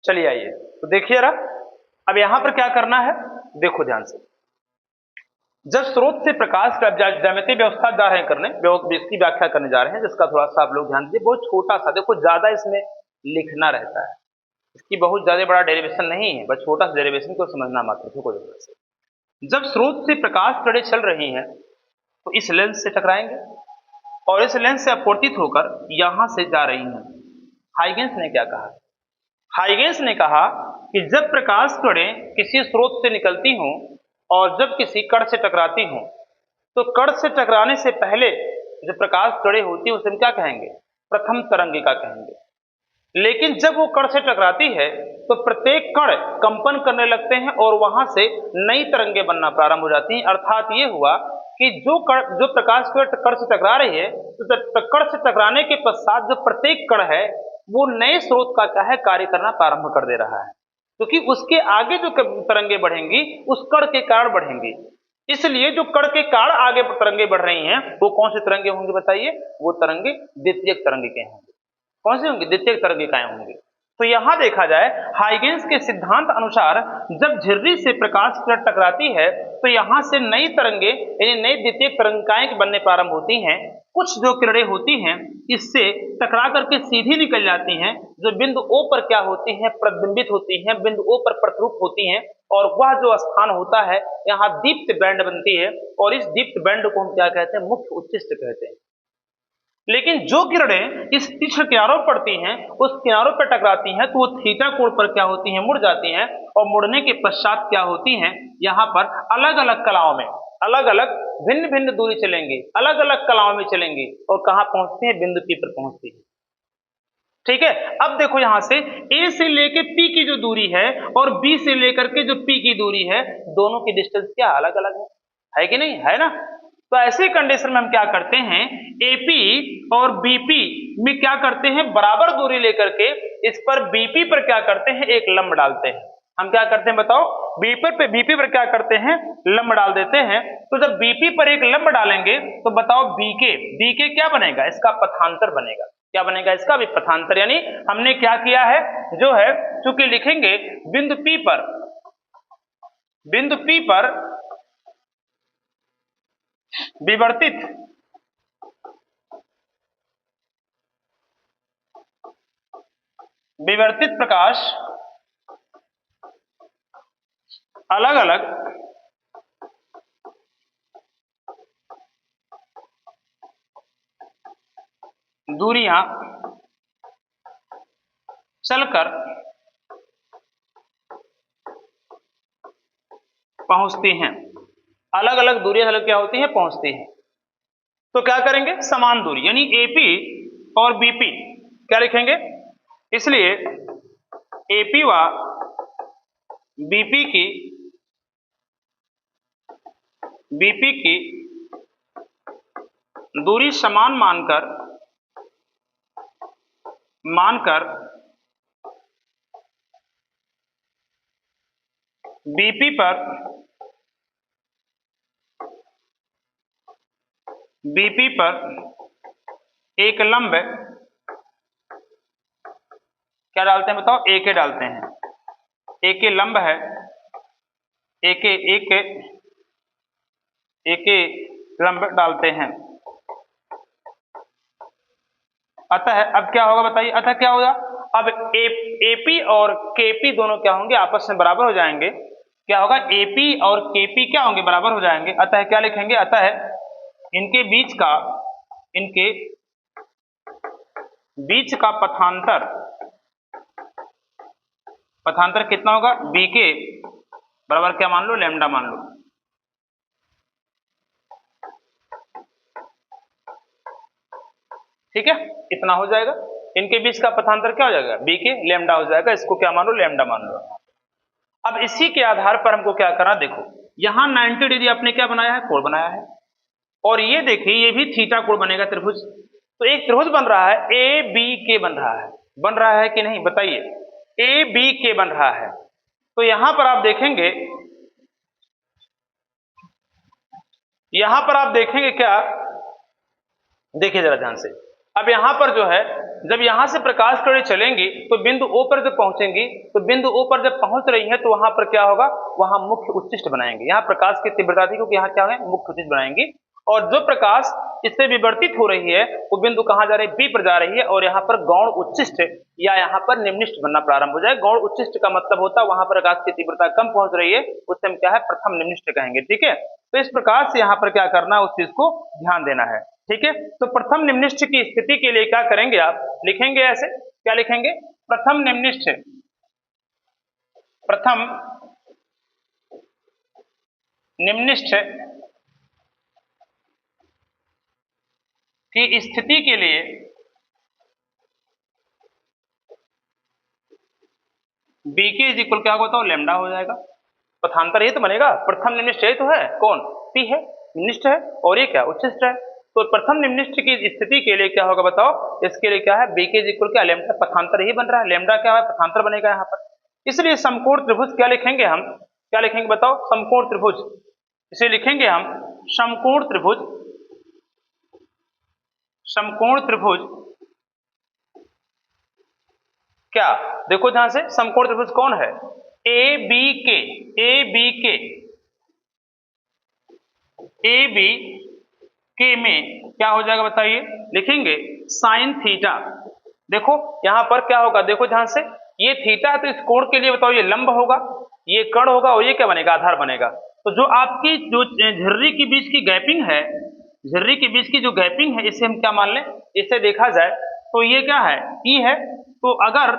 चलिए आइए, तो देखिए जरा अब यहां पर क्या करना है, देखो ध्यान से। जब स्रोत से प्रकाश का ज्यामितीय व्यवस्था जा रहे हैं करने, इसकी व्याख्या करने जा रहे हैं, जिसका थोड़ा सा आप लोग ध्यान दीजिए, बहुत छोटा सा, देखो ज्यादा इसमें लिखना रहता है, इसकी बहुत ज्यादा बड़ा डेरिवेशन नहीं है, बस छोटा सा डेरिवेशन को समझना मात्र है कोई जरूरत से। जब स्रोत से प्रकाश किरणें चल रही हैं तो इस लेंस से टकराएंगे और इस लेंस से अपवर्तित होकर यहां से जा रही हैं। हाइगेंस ने क्या कहा? हाइगेंस ने कहा कि जब प्रकाश किरणें किसी स्रोत से निकलती हों और जब किसी कण से टकराती हों, तो कण से टकराने से पहले जो प्रकाश किरणें होती है उसे हम क्या कहेंगे? प्रथम तरंगिका कहेंगे। लेकिन जब वो कण से टकराती है तो प्रत्येक कण कंपन करने लगते हैं और वहां से नई तरंगें बनना प्रारंभ हो जाती हैं। अर्थात ये हुआ कि जो प्रकाश कण से टकरा रही है, तो कण से टकराने के पश्चात जो प्रत्येक कण है वो नए स्रोत का क्या है, कार्य करना प्रारंभ कर दे रहा है, क्योंकि उसके आगे जो तरंगे बढ़ेंगी उस कण के कारण बढ़ेंगी। इसलिए जो कण के कारण आगे तरंगे बढ़ रही हैं वो कौन सी तरंगे होंगी बताइए? वो तरंगे द्वितीयक तरंगिकाएं होंगी। कौन सी होंगी? द्वितीयक तरंगिकाएं होंगी। तो यहां देखा जाए हाइगेंस के सिद्धांत अनुसार जब झिर्री से प्रकाश किरण टकराती है तो यहां से नई तरंगे यानी नई द्वितीयक तरंगिकाएं बनने प्रारंभ होती हैं। कुछ जो किरणें होती हैं इससे टकरा करके सीधी निकल जाती हैं, जो बिंदु O पर क्या होती हैं? प्रतिबिंबित होती हैं, बिंदु O पर प्रतिरूप होती हैं, और वह जो स्थान होता है यहाँ दीप्त बैंड बनती है, और इस दीप्त बैंड को हम क्या कहते हैं? मुख्य उच्चिष्ट कहते हैं। लेकिन जो किरणें इस तीक्ष्ण किनारों पर पड़ती हैं, उस किनारों पर टकराती हैं, तो वो थीटा कोण पर क्या होती हैं? मुड़ जाती हैं, और मुड़ने के पश्चात क्या होती हैं? यहाँ पर अलग अलग कलाओं में अलग अलग भिन्न भिन्न दूरी चलेंगी, अलग अलग कलाओं में चलेंगी, और कहाँ पहुंचती हैं? बिंदु P पर पहुंचती है। ठीक है, अब देखो यहां से A से लेके P की जो दूरी है और B से लेकर के जो P की दूरी है, दोनों की डिस्टेंस क्या अलग अलग है कि नहीं? है ना? तो ऐसे कंडीशन में हम क्या करते हैं? AP और BP में क्या करते हैं? बराबर दूरी लेकर के इस पर BP पर क्या करते हैं? एक लंब डालते हैं। हम क्या करते हैं बताओ? BP पर क्या करते हैं? लंब डाल देते हैं। तो जब BP पर एक लंब डालेंगे तो बताओ BK क्या बनेगा? इसका पथांतर बनेगा। क्या बनेगा? इसका भी पथांतर। यानी हमने क्या किया है, जो है चूंकि लिखेंगे बिंदु P पर विवर्तित प्रकाश अलग अलग दूरियां चलकर पहुंचती हैं। अलग अलग दूरियां चलकर क्या होती हैं? पहुंचती हैं। तो क्या करेंगे? समान दूरी, यानी AP और BP क्या लिखेंगे? इसलिए AP व BP की दूरी समान मानकर BP पर एक लंब क्या डालते हैं बताओ? AK डालते हैं। AK लंब है, AK लंब डालते हैं। अतः अब क्या होगा बताइए? अतः क्या होगा? अब AP और KP दोनों क्या होंगे? आपस में बराबर हो जाएंगे। क्या होगा? AP और KP क्या होंगे? बराबर हो जाएंगे। अतः क्या लिखेंगे? अतः इनके बीच का पथांतर पथांतर कितना होगा, बी के बराबर क्या मान लो, लैम्डा मान लो। ठीक है, इतना हो जाएगा, इनके बीच का पथांतर क्या हो जाएगा, बी के लैम्डा हो जाएगा, इसको क्या मान लो, लैम्डा मान लो। अब इसी के आधार पर हमको क्या करना, देखो यहां 90 डिग्री आपने क्या बनाया है, कोण बनाया है, और ये देखिए ये भी थीटा कोण बनेगा त्रिभुज। तो एक त्रिभुज बन रहा है, ए बी के बन रहा है कि नहीं बताइए, ए बी के बन रहा है। तो यहां पर आप देखेंगे, यहां पर आप देखेंगे क्या, देखिए जरा ध्यान से। अब यहां पर जो है, जब यहां से प्रकाश किरणें चलेंगी तो बिंदु ओ पर जब पहुंचेंगी, तो बिंदु ओ पर जब पहुंच रही है तो वहां पर क्या होगा, वहां मुख्य उच्चिष्ट बनाएंगे। यहां प्रकाश की तीव्रता थी क्योंकि यहां क्या है, मुख्य उच्चिष्ट बनाएंगी, और जो प्रकाश इससे विवर्तित हो रही है वो बिंदु कहां जा रही है, बी पर जा रही है, और यहाँ पर गौण उच्चिष्ट या यहाँ पर निम्निष्ट बनना प्रारंभ हो जाए। गौण उच्चिष्ट का मतलब होता है वहां पर प्रकाश की तीव्रता कम पहुंच रही है, उससे हम क्या है, प्रथम निम्निष्ट कहेंगे। ठीक है, तो इस प्रकार से यहाँ पर क्या करना है, उस चीज को ध्यान देना है। ठीक है, तो प्रथम निम्निष्ट की स्थिति के लिए क्या करेंगे, आप लिखेंगे ऐसे, क्या लिखेंगे, प्रथम निम्निष्ट, प्रथम निम्निष्ट की स्थिति के लिए बी के इज इक्वल क्या होता है, लैम्डा हो जाएगा। पथांतर ये तो बनेगा, प्रथम निम्निष्ट ये तो है, कौन, पी है, निम्निष्ट है, और ये क्या, उच्चिष्ट है। तो प्रथम निम्निष्ट की स्थिति के लिए क्या होगा बताओ, इसके लिए क्या है, बी के इज इक्वल क्या, लैम्डा, पथांतर ही बन रहा है, लैम्डा क्या है, पथांतर बनेगा यहाँ पर। इसलिए समकोण त्रिभुज क्या लिखेंगे हम, क्या लिखेंगे बताओ, समकोण त्रिभुज, इसे लिखेंगे हम समकोण त्रिभुज, समकोण त्रिभुज क्या, देखो ध्यान से, समकोण त्रिभुज कौन है, ए बी के, ए बी के, ए बी के में क्या हो जाएगा बताइए, लिखेंगे साइन थीटा। देखो यहां पर क्या होगा, देखो ध्यान से, ये थीटा है तो इस कोण के लिए बताओ ये लंब होगा, ये कर्ण होगा, और ये क्या बनेगा, आधार बनेगा। तो जो आपकी जो झिर्री के बीच की गैपिंग है, झिर्री के बीच की जो गैपिंग है, इसे हम क्या मान लें, इसे देखा जाए तो ये क्या है, ई है। तो अगर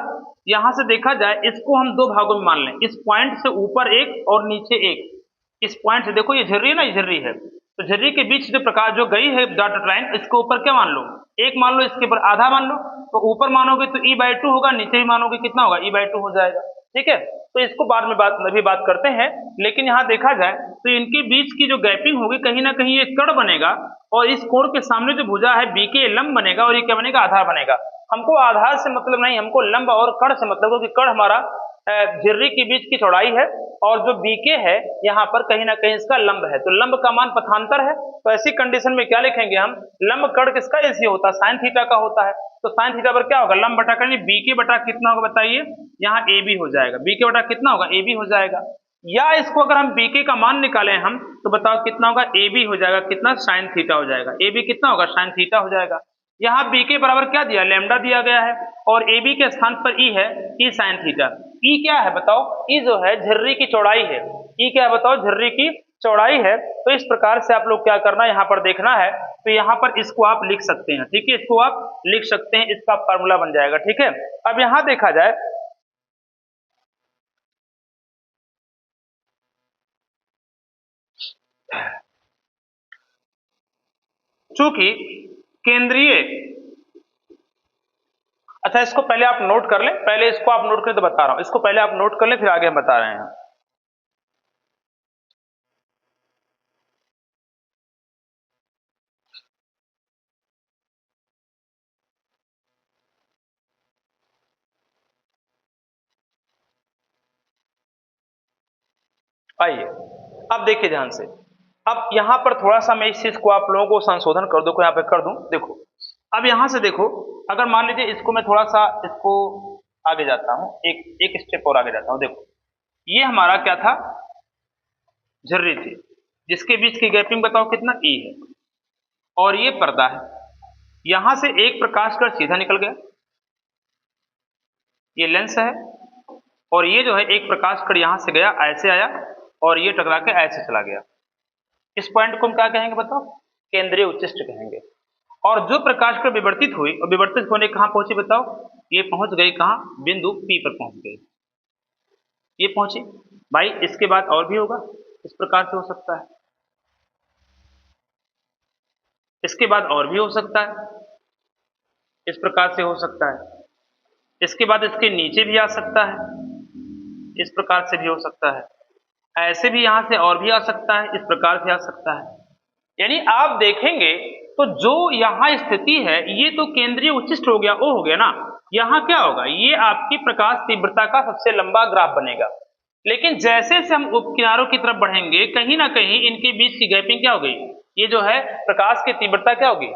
यहां से देखा जाए, इसको हम दो भागों में मान लें, इस पॉइंट से ऊपर एक और नीचे एक, इस पॉइंट से, देखो ये झिर्री है ना, ये झिर्री है, तो झिर्री के बीच जो प्रकाश जो गई है डॉटेड लाइन, इसके ऊपर क्या मान लो, एक मान लो, इसके ऊपर आधा मान लो। तो ऊपर मानोगे तो e/2 होगा, नीचे भी मानोगे कितना होगा, e/2 हो जाएगा। ठीक है, तो इसको बाद में बात करते हैं, लेकिन यहाँ देखा जाए तो इनके बीच की जो गैपिंग होगी, कहीं ना कहीं ये कर्ण बनेगा, और इस कोण के सामने जो भुजा है बी के लंब बनेगा, और ये क्या बनेगा, आधार बनेगा। हमको आधार से मतलब नहीं, हमको लंब और कर्ण से मतलब, क्योंकि कर्ण हमारा झिर्री के बीच की चौड़ाई है, और जो बीके है यहाँ पर कहीं ना कहीं इसका लंब है, तो लंब का मान पथांतर है। तो ऐसी कंडीशन में क्या लिखेंगे हम, लंब कर्ण किसका एसी होता है, साइन थीटा का होता है। तो साइन थीटा पर क्या होगा, लंब बटा करेंगे, बीके बटा कितना होगा बताइए, यहाँ ए बी हो जाएगा, बीके बटा कितना होगा, ए बी हो जाएगा। या इसको अगर हम बीके का मान निकालें हम, तो बताओ कितना होगा, ए बी हो जाएगा, कितना, साइन थीटा हो जाएगा, ए बी कितना होगा, साइन थीटा हो जाएगा। यहाँ बी के बराबर क्या दिया, लैम्डा दिया गया है, और ए बी के स्थान पर ई है, ई साइन थीटा। ई क्या है बताओ, ई जो है झिर्री की चौड़ाई है, ई क्या है बताओ, झिर्री की चौड़ाई है। तो इस प्रकार से आप लोग क्या करना, यहाँ पर देखना है, तो यहाँ पर इसको आप लिख सकते हैं। ठीक है, इसको आप लिख सकते हैं, इसका फार्मूला बन जाएगा। ठीक है, अब यहाँ देखा जाए, चूंकि केंद्रीय, अच्छा इसको पहले आप नोट कर लें, पहले इसको आप नोट करें तो बता रहा हूं, इसको पहले आप नोट कर लें, फिर आगे हम बता रहे हैं। आइए अब देखिए ध्यान से, अब यहां पर थोड़ा सा मैं इस चीज को आप लोगों को संशोधन कर दो, यहाँ पे कर दूं। देखो अब यहां से देखो, अगर मान लीजिए इसको मैं थोड़ा सा इसको आगे जाता हूं, एक स्टेप और आगे जाता हूं। देखो ये हमारा क्या था, झिर्री थी, जिसके बीच की गैपिंग बताओ कितना, ई है, और ये पर्दा है। यहां से एक प्रकाश कण सीधा निकल गया, ये लेंस है, और ये जो है एक प्रकाश कण यहां से गया, ऐसे आया, और ये टकरा के ऐसे चला गया। इस पॉइंट को हम क्या कहेंगे बताओ, केंद्रीय उच्चिष्ट कहेंगे। और जो प्रकाश कण विवर्तित हुई, और विवर्तित होने कहां पहुंची बताओ, ये पहुंच गई कहां, बिंदु पी पर पहुंच गई। ये पहुंची भाई, इसके बाद और भी होगा, इस प्रकार से हो सकता है, इसके बाद और भी हो सकता है, इस प्रकार से हो सकता है, इसके बाद इसके नीचे भी आ सकता है, इस प्रकार से भी हो सकता है, ऐसे भी यहां से और भी आ सकता है, इस प्रकार से आ सकता है। यानी आप देखेंगे तो जो यहाँ स्थिति है ये तो केंद्रीय उच्चिष्ट हो गया, ओ हो गया ना। यहाँ क्या होगा, ये आपकी प्रकाश तीव्रता का सबसे लंबा ग्राफ बनेगा, लेकिन जैसे से हम उप किनारों की तरफ बढ़ेंगे कहीं ना कहीं इनके बीच की गैपिंग क्या हो गई, ये जो है प्रकाश की तीव्रता क्या होगी,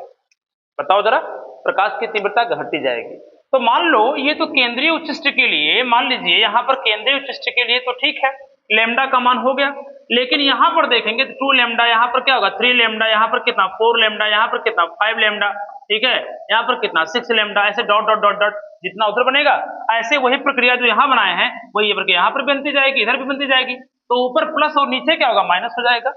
बताओ जरा, प्रकाश की तीव्रता घटती जाएगी। तो मान लो ये तो केंद्रीय उच्चिष्ट के लिए, मान लीजिए यहाँ पर केंद्रीय उच्चिष्ट के लिए तो ठीक है, लेमडा का मान हो गया, लेकिन यहाँ पर देखेंगे तो 2 लेमडा, यहाँ पर क्या होगा 3 लेमडा, यहाँ पर कितना 4 लेमडा, यहाँ पर कितना 5 लेमडा, ठीक है, यहाँ पर कितना 6 लेमडा, ऐसे डॉट डॉट डॉट डॉट जितना उधर बनेगा, ऐसे वही प्रक्रिया जो यहाँ बनाए हैं वही प्रक्रिया यहाँ पर बनती जाएगी, इधर भी बनती जाएगी, तो ऊपर प्लस और नीचे क्या होगा माइनस हो जाएगा।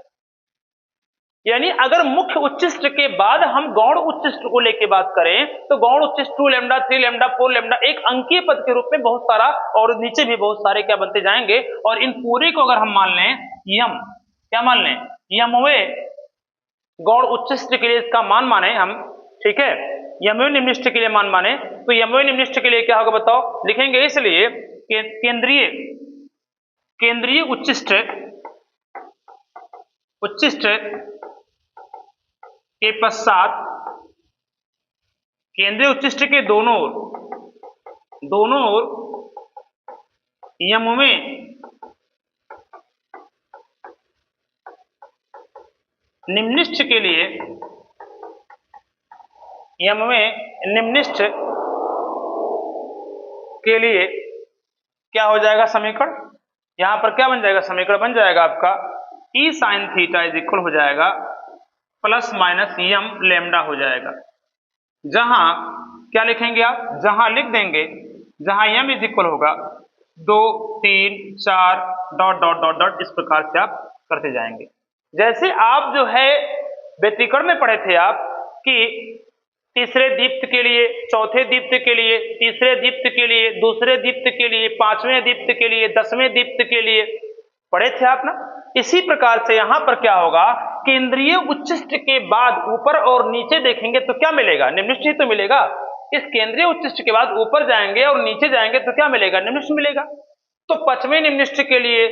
यानी अगर मुख्य उच्चिष्ट के बाद हम गौण उच्चिष्ट को लेके बात करें तो गौण उच्चिष्ट 2 लेमडा 3 लेमडा 4 लेमडा एक अंकीय पद के रूप में बहुत सारा, और नीचे भी बहुत सारे क्या बनते जाएंगे, और इन पूरे को अगर हम मान लें यम, क्या मान लें, यमवे गौण उच्चिष्ट के लिए इसका मान माने हम, ठीक है, यमवे निम्निष्ठ के लिए मान माने, तो यमवे निम्निष्ठ के लिए क्या होगा बताओ, लिखेंगे इसलिए केंद्रीय केंद्रीय उच्चिष्ट उच्चिष्ट के पश्चात केंद्रीय उच्चिष्ट के दोनों ओर यम में निम्निष्ठ के लिए, यम में निम्निष्ठ के लिए क्या हो जाएगा समीकरण, यहां पर क्या बन जाएगा समीकरण, बन जाएगा आपका ई साइन थीटा इज इक्वल हो जाएगा प्लस माइनस यम लेमडा हो जाएगा। जहां क्या लिखेंगे आप, जहां लिख देंगे, जहां यम इज इक्वल होगा 2 3 4 डॉट डॉट डॉट डॉट, इस प्रकार से आप करते जाएंगे। जैसे आप जो है व्यतिकरण में पढ़े थे आप कि तीसरे दीप्त के लिए, चौथे दीप्त के लिए, तीसरे दीप्त के लिए, दूसरे दीप्त के लिए, पांचवें दीप्त के लिए, 10वें दीप्त के लिए पढ़े थे आप ना। इसी प्रकार से यहां पर क्या होगा, केंद्रीय उच्चिष्ट के बाद ऊपर और नीचे देखेंगे तो क्या मिलेगा, निम्निष्ठ ही तो मिलेगा। इस केंद्रीय उच्चिष्ट के बाद ऊपर जाएंगे और नीचे जाएंगे तो क्या मिलेगा, निम्निष्ठ मिलेगा। तो 5वें निम्निष्ठ के लिए,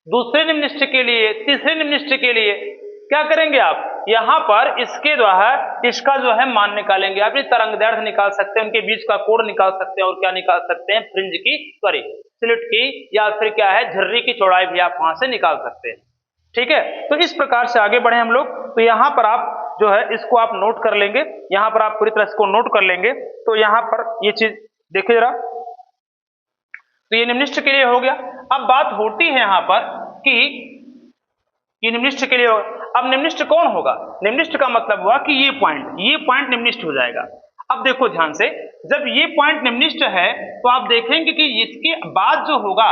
दूसरे निम्निष्ठ के लिए, तीसरे निम्निष्ठ के लिए क्या करेंगे आप, यहां पर इसके द्वारा इसका जो है मान निकालेंगे, आप तरंग दैर्घ्य निकाल सकते हैं, उनके बीच का कोण निकाल सकते हैं, और क्या निकाल सकते हैं, फ्रिंज की, सॉरी स्लिट की, या फिर क्या है झर्री की चौड़ाई भी आप वहां से निकाल सकते हैं। ठीक है, तो इस प्रकार से आगे बढ़े हम लोग। तो यहां पर आप जो है इसको आप नोट कर लेंगे, यहां पर आप पूरी तरह इसको नोट कर लेंगे। तो यहां पर ये चीज देखिए जरा, तो ये निम्निष्ठ के लिए हो गया। अब बात होती है यहां पर कि ये निम्निष्ठ के लिए होगा। अब निम्निष्ठ कौन होगा, निम्निष्ठ का मतलब हुआ कि ये पॉइंट निम्निष्ठ हो जाएगा। अब देखो ध्यान से, जब ये पॉइंट निम्निष्ठ है तो आप देखेंगे कि इसके बाद जो होगा,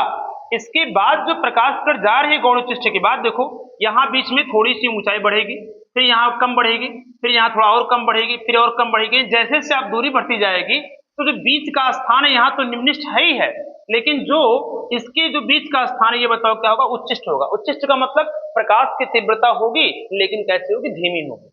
इसके बाद जो प्रकाश कण जा रही है गौण उच्चिष्ट के बाद, देखो यहां बीच में थोड़ी सी ऊंचाई बढ़ेगी, फिर यहां कम बढ़ेगी, फिर यहां थोड़ा और कम बढ़ेगी, फिर और कम बढ़ेगी। जैसे से आप दूरी बढ़ती जाएगी तो जो बीच का स्थान है यहां तो निम्निष्ठ है ही है, लेकिन जो इसके जो बीच का स्थान है ये बताओ क्या होगा, उच्चिष्ट होगा। उच्चिष्ट का मतलब प्रकाश की तीव्रता होगी, लेकिन कैसे होगी, धीमी होगी,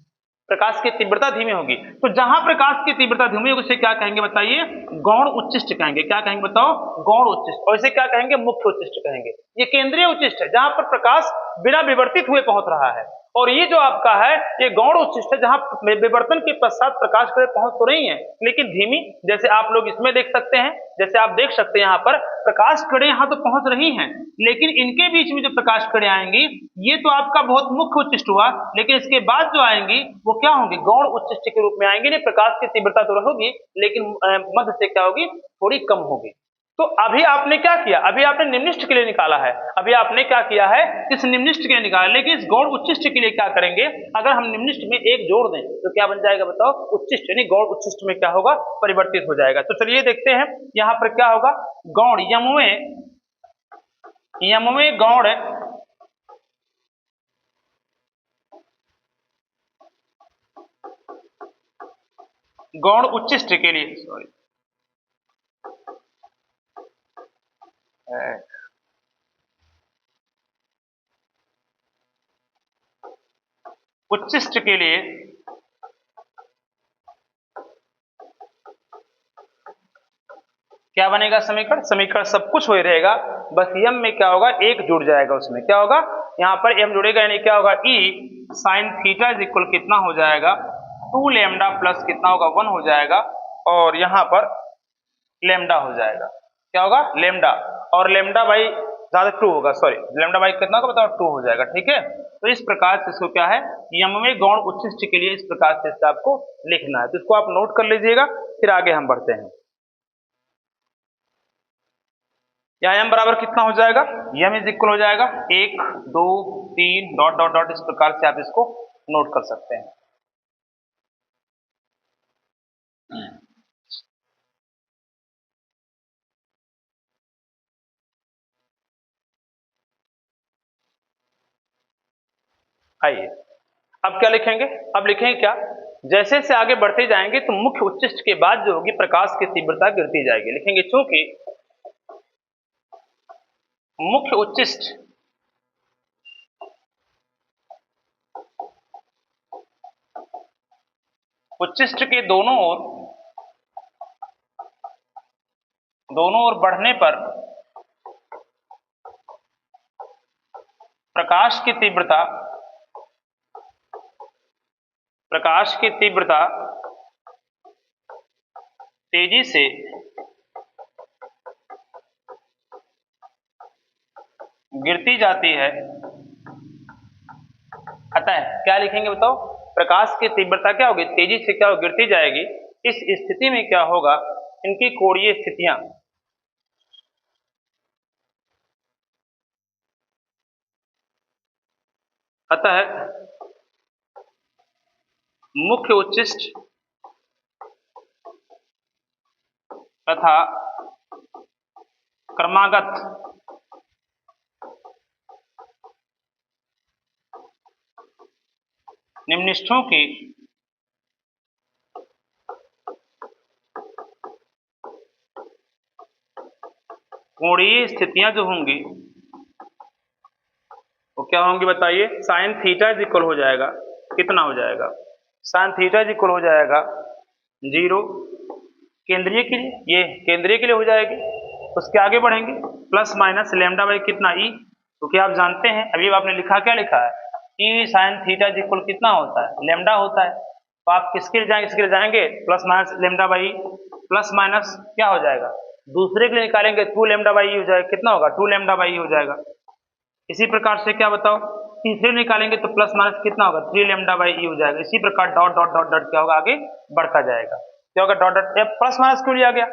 प्रकाश की तीव्रता धीमी होगी। तो जहां प्रकाश की तीव्रता धीमी होगी उसे क्या कहेंगे बताइए, गौण उच्चिष्ट कहेंगे। क्या कहेंगे बताओ, गौण उच्चिष्ट। और इसे क्या कहेंगे, मुख्य उच्चिष्ट कहेंगे। ये केंद्रीय उच्चिष्ट है जहां पर प्रकाश बिना विवर्तित हुए पहुंच रहा है, और ये जो आपका है ये गौण उच्चिष्ट है जहां विवर्तन के पश्चात प्रकाश करें पहुंच तो रही है लेकिन धीमी। जैसे आप लोग इसमें देख सकते हैं, जैसे आप देख सकते हैं यहाँ पर प्रकाश करें यहाँ तो पहुंच रही हैं, लेकिन इनके बीच में जो प्रकाश करें आएंगी ये तो आपका बहुत मुख्य उच्चिष्ट हुआ, लेकिन इसके बाद जो आएंगी वो क्या होंगे, गौण उच्चिष्ट के रूप में आएंगे। नहीं, प्रकाश की तीव्रता तो होगी लेकिन मध्य से क्या होगी, थोड़ी कम होगी। तो अभी आपने क्या किया, अभी आपने निम्निष्ठ के लिए निकाला है, अभी आपने क्या किया है, इस निम्निष्ठ के लिए निकाला, लेकिन इस गौण उच्चिष्ट के लिए क्या करेंगे, अगर हम निम्निष्ठ में एक जोड़ दें तो क्या बन जाएगा बताओ, उच्चिष्ट, यानी गौण उच्चिष्ट में क्या होगा, परिवर्तित हो जाएगा। तो चलिए देखते हैं यहां पर क्या होगा, गौण यमवे गौण गौण उच्चिष्ट के लिए, सॉरी उच्चिष्ट के लिए क्या बनेगा समीकरण? समीकरण सब कुछ वही रहेगा, बस यम में क्या होगा, एक जुड़ जाएगा। उसमें क्या होगा, यहाँ पर एम जुड़ेगा, यानी क्या होगा, ई साइन थीटा इज इक्वल कितना हो जाएगा, 2 लैम्डा प्लस कितना होगा, 1 हो जाएगा, और यहाँ पर लैम्डा हो जाएगा। क्या होगा, लैम्डा, और लैम्डा बाई ज्यादा 2 होगा, सॉरी लैम्डा बाई कितना होगा बताओ, 2 हो जाएगा। ठीक है, तो इस प्रकार से इसको क्या है, यमवे गौण उच्चिष्ट के लिए इस प्रकार से इसका आपको लिखना है, तो इसको आप नोट कर लीजिएगा, फिर आगे हम बढ़ते हैं। या एम बराबर कितना हो जाएगा, एम इज इक्वल हो जाएगा 1 2 3 डॉट डॉट डॉट, इस प्रकार से आप इसको नोट कर सकते हैं। आइए अब क्या लिखेंगे, अब लिखेंगे क्या, जैसे से आगे बढ़ते जाएंगे तो मुख्य उच्चिष्ट के बाद जो होगी प्रकाश की तीव्रता गिरती जाएगी। लिखेंगे चूंकि मुख्य उच्चिष्ट उच्चिष्ट के दोनों ओर बढ़ने पर प्रकाश की तीव्रता तेजी से गिरती जाती है। अतः क्या लिखेंगे बताओ, प्रकाश की तीव्रता क्या होगी, तेजी से क्या होगी, गिरती जाएगी। इस स्थिति में क्या होगा, इनकी कोणीय स्थितियां अतः मुख्य उच्चिष्ट तथा क्रमागत निम्निष्ठों की कोणीय स्थितियां जो होंगी वो क्या होंगी बताइए, साइन थीटा इज इक्वल हो जाएगा, कितना हो जाएगा, साइन थीटा इज इक्वल हो जाएगा 0 केंद्रीय के लिए, ये केंद्रीय के लिए हो जाएगी। उसके आगे बढ़ेंगे, प्लस माइनस लैम्डा बाई कितना ई, क्योंकि आप जानते हैं अभी आपने लिखा, क्या लिखा है, ई साइन थीटा इज इक्वल कितना होता है, लैम्डा होता है। तो आप किसके लिए जाएंगे, इसके लिए जाएंगे plus minus lambda by, plus minus क्या हो जाएगा, दूसरे के लिए निकालेंगे 2 लैम्डा बाई हो जाएगा, कितना होगा, 2 लैम्डा बाई हो जाएगा। इसी प्रकार से क्या बताओ, तीसरे निकालेंगे तो प्लस माइनस कितना होगा, 3 लैम्डा बाई ई हो जाएगा। इसी प्रकार डॉट डॉट डॉट डॉट क्या होगा, आगे बढ़ता जाएगा। क्या होगा, डॉट डॉट, प्लस माइनस क्यों लिया गया,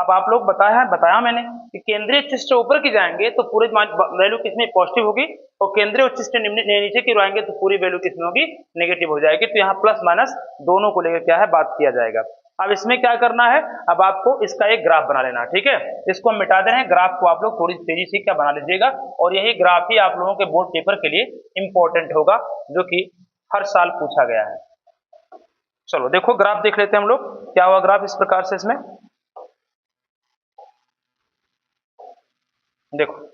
अब आप लोग बताया मैंने कि केंद्रीय उच्चिष्ट से ऊपर की जाएंगे तो पूरी वैल्यू किसमें पॉजिटिव होगी, और केंद्रीय उच्चिष्ट नीचे की आएंगे तो पूरी वैल्यू किसमें होगी, नेगेटिव हो जाएगी। तो यहाँ प्लस माइनस दोनों को लेकर क्या है, बात किया जाएगा। अब इसमें क्या करना है, अब आपको इसका एक ग्राफ बना लेना, ठीक है, इसको हम मिटा दे रहे हैं, ग्राफ को आप लोग थोड़ी तेजी से क्या बना लीजिएगा, और यही ग्राफ ही आप लोगों के बोर्ड पेपर के लिए इंपॉर्टेंट होगा, जो कि हर साल पूछा गया है। चलो देखो ग्राफ देख लेते हैं हम लोग, क्या हुआ ग्राफ इस प्रकार से, इसमें देखो,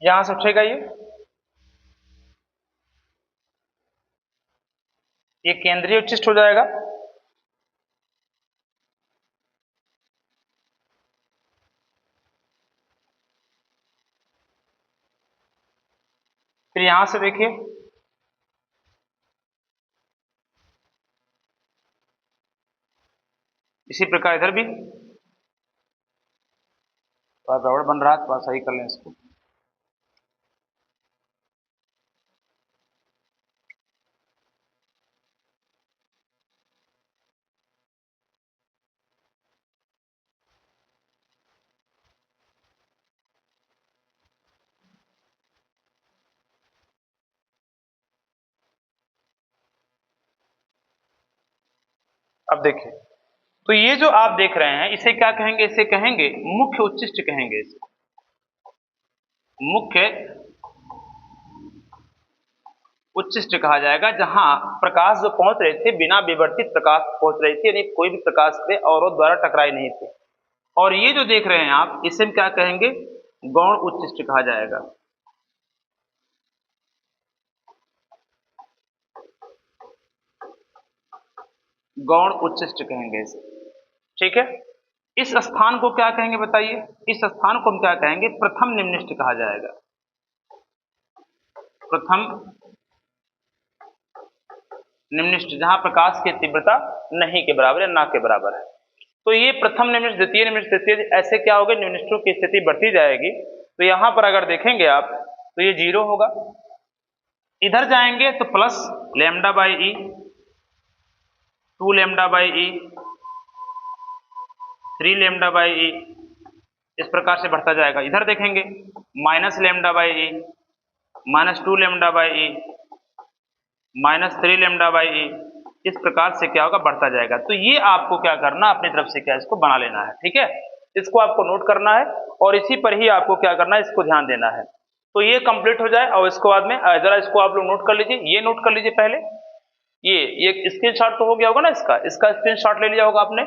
यहां से उठेगा ये केंद्रीय उच्चिष्ट हो जाएगा, फिर यहां से देखिए इसी प्रकार इधर भी थोड़ा गड़बड़ बन रहा है, थोड़ा सही कर लें इसको। अब देखिए, तो ये जो आप देख रहे हैं इसे क्या कहेंगे, इसे कहेंगे मुख्य उच्चिष्ट कहेंगे, इसे मुख्य उच्चिष्ट कहा जाएगा, जहां प्रकाश जो पहुंच रहे थे बिना विवर्तित प्रकाश पहुंच रही थी, यानी कोई भी प्रकाश से औरों द्वारा टकराए नहीं थे। और ये जो देख रहे हैं आप, इसे क्या कहेंगे, गौण उच्चिष्ट कहा जाएगा। गौण उच्चिष्ट कहेंगे इसे, ठीक है। इस स्थान को क्या कहेंगे बताइए, इस स्थान को हम क्या कहेंगे, प्रथम निम्निष्ठ कहा जाएगा। प्रथम निम्निष्ठ, जहां प्रकाश की तीव्रता नहीं के बराबर है, ना के बराबर है। तो ये प्रथम निम्निष्ठ, द्वितीय निम्निष्ठ, तृतीय, ऐसे क्या होगा, निम्निष्ठों की स्थिति बढ़ती जाएगी। तो यहां पर अगर देखेंगे आप तो ये 0 होगा, इधर जाएंगे तो plus lambda by E, 2 lambda by E, 3 lambda by E, इस प्रकार से बढ़ता जाएगा। इधर देखेंगे minus lambda by E, minus 2 lambda by E, minus 3 lambda by E, इस प्रकार से क्या होगा, बढ़ता जाएगा। तो ये आपको क्या करना, अपनी तरफ से क्या इसको बना लेना है, ठीक है। इसको आपको नोट करना है और इसी पर ही आपको क्या करना है, इसको ध्यान देना है। तो ये कंप्लीट हो जाए और इसको बाद में जरा इसको आप लोग नोट कर लीजिए, ये नोट कर लीजिए पहले, ये स्क्रीनशॉट तो हो गया होगा ना, इसका स्क्रीनशॉट ले लिया होगा आपने।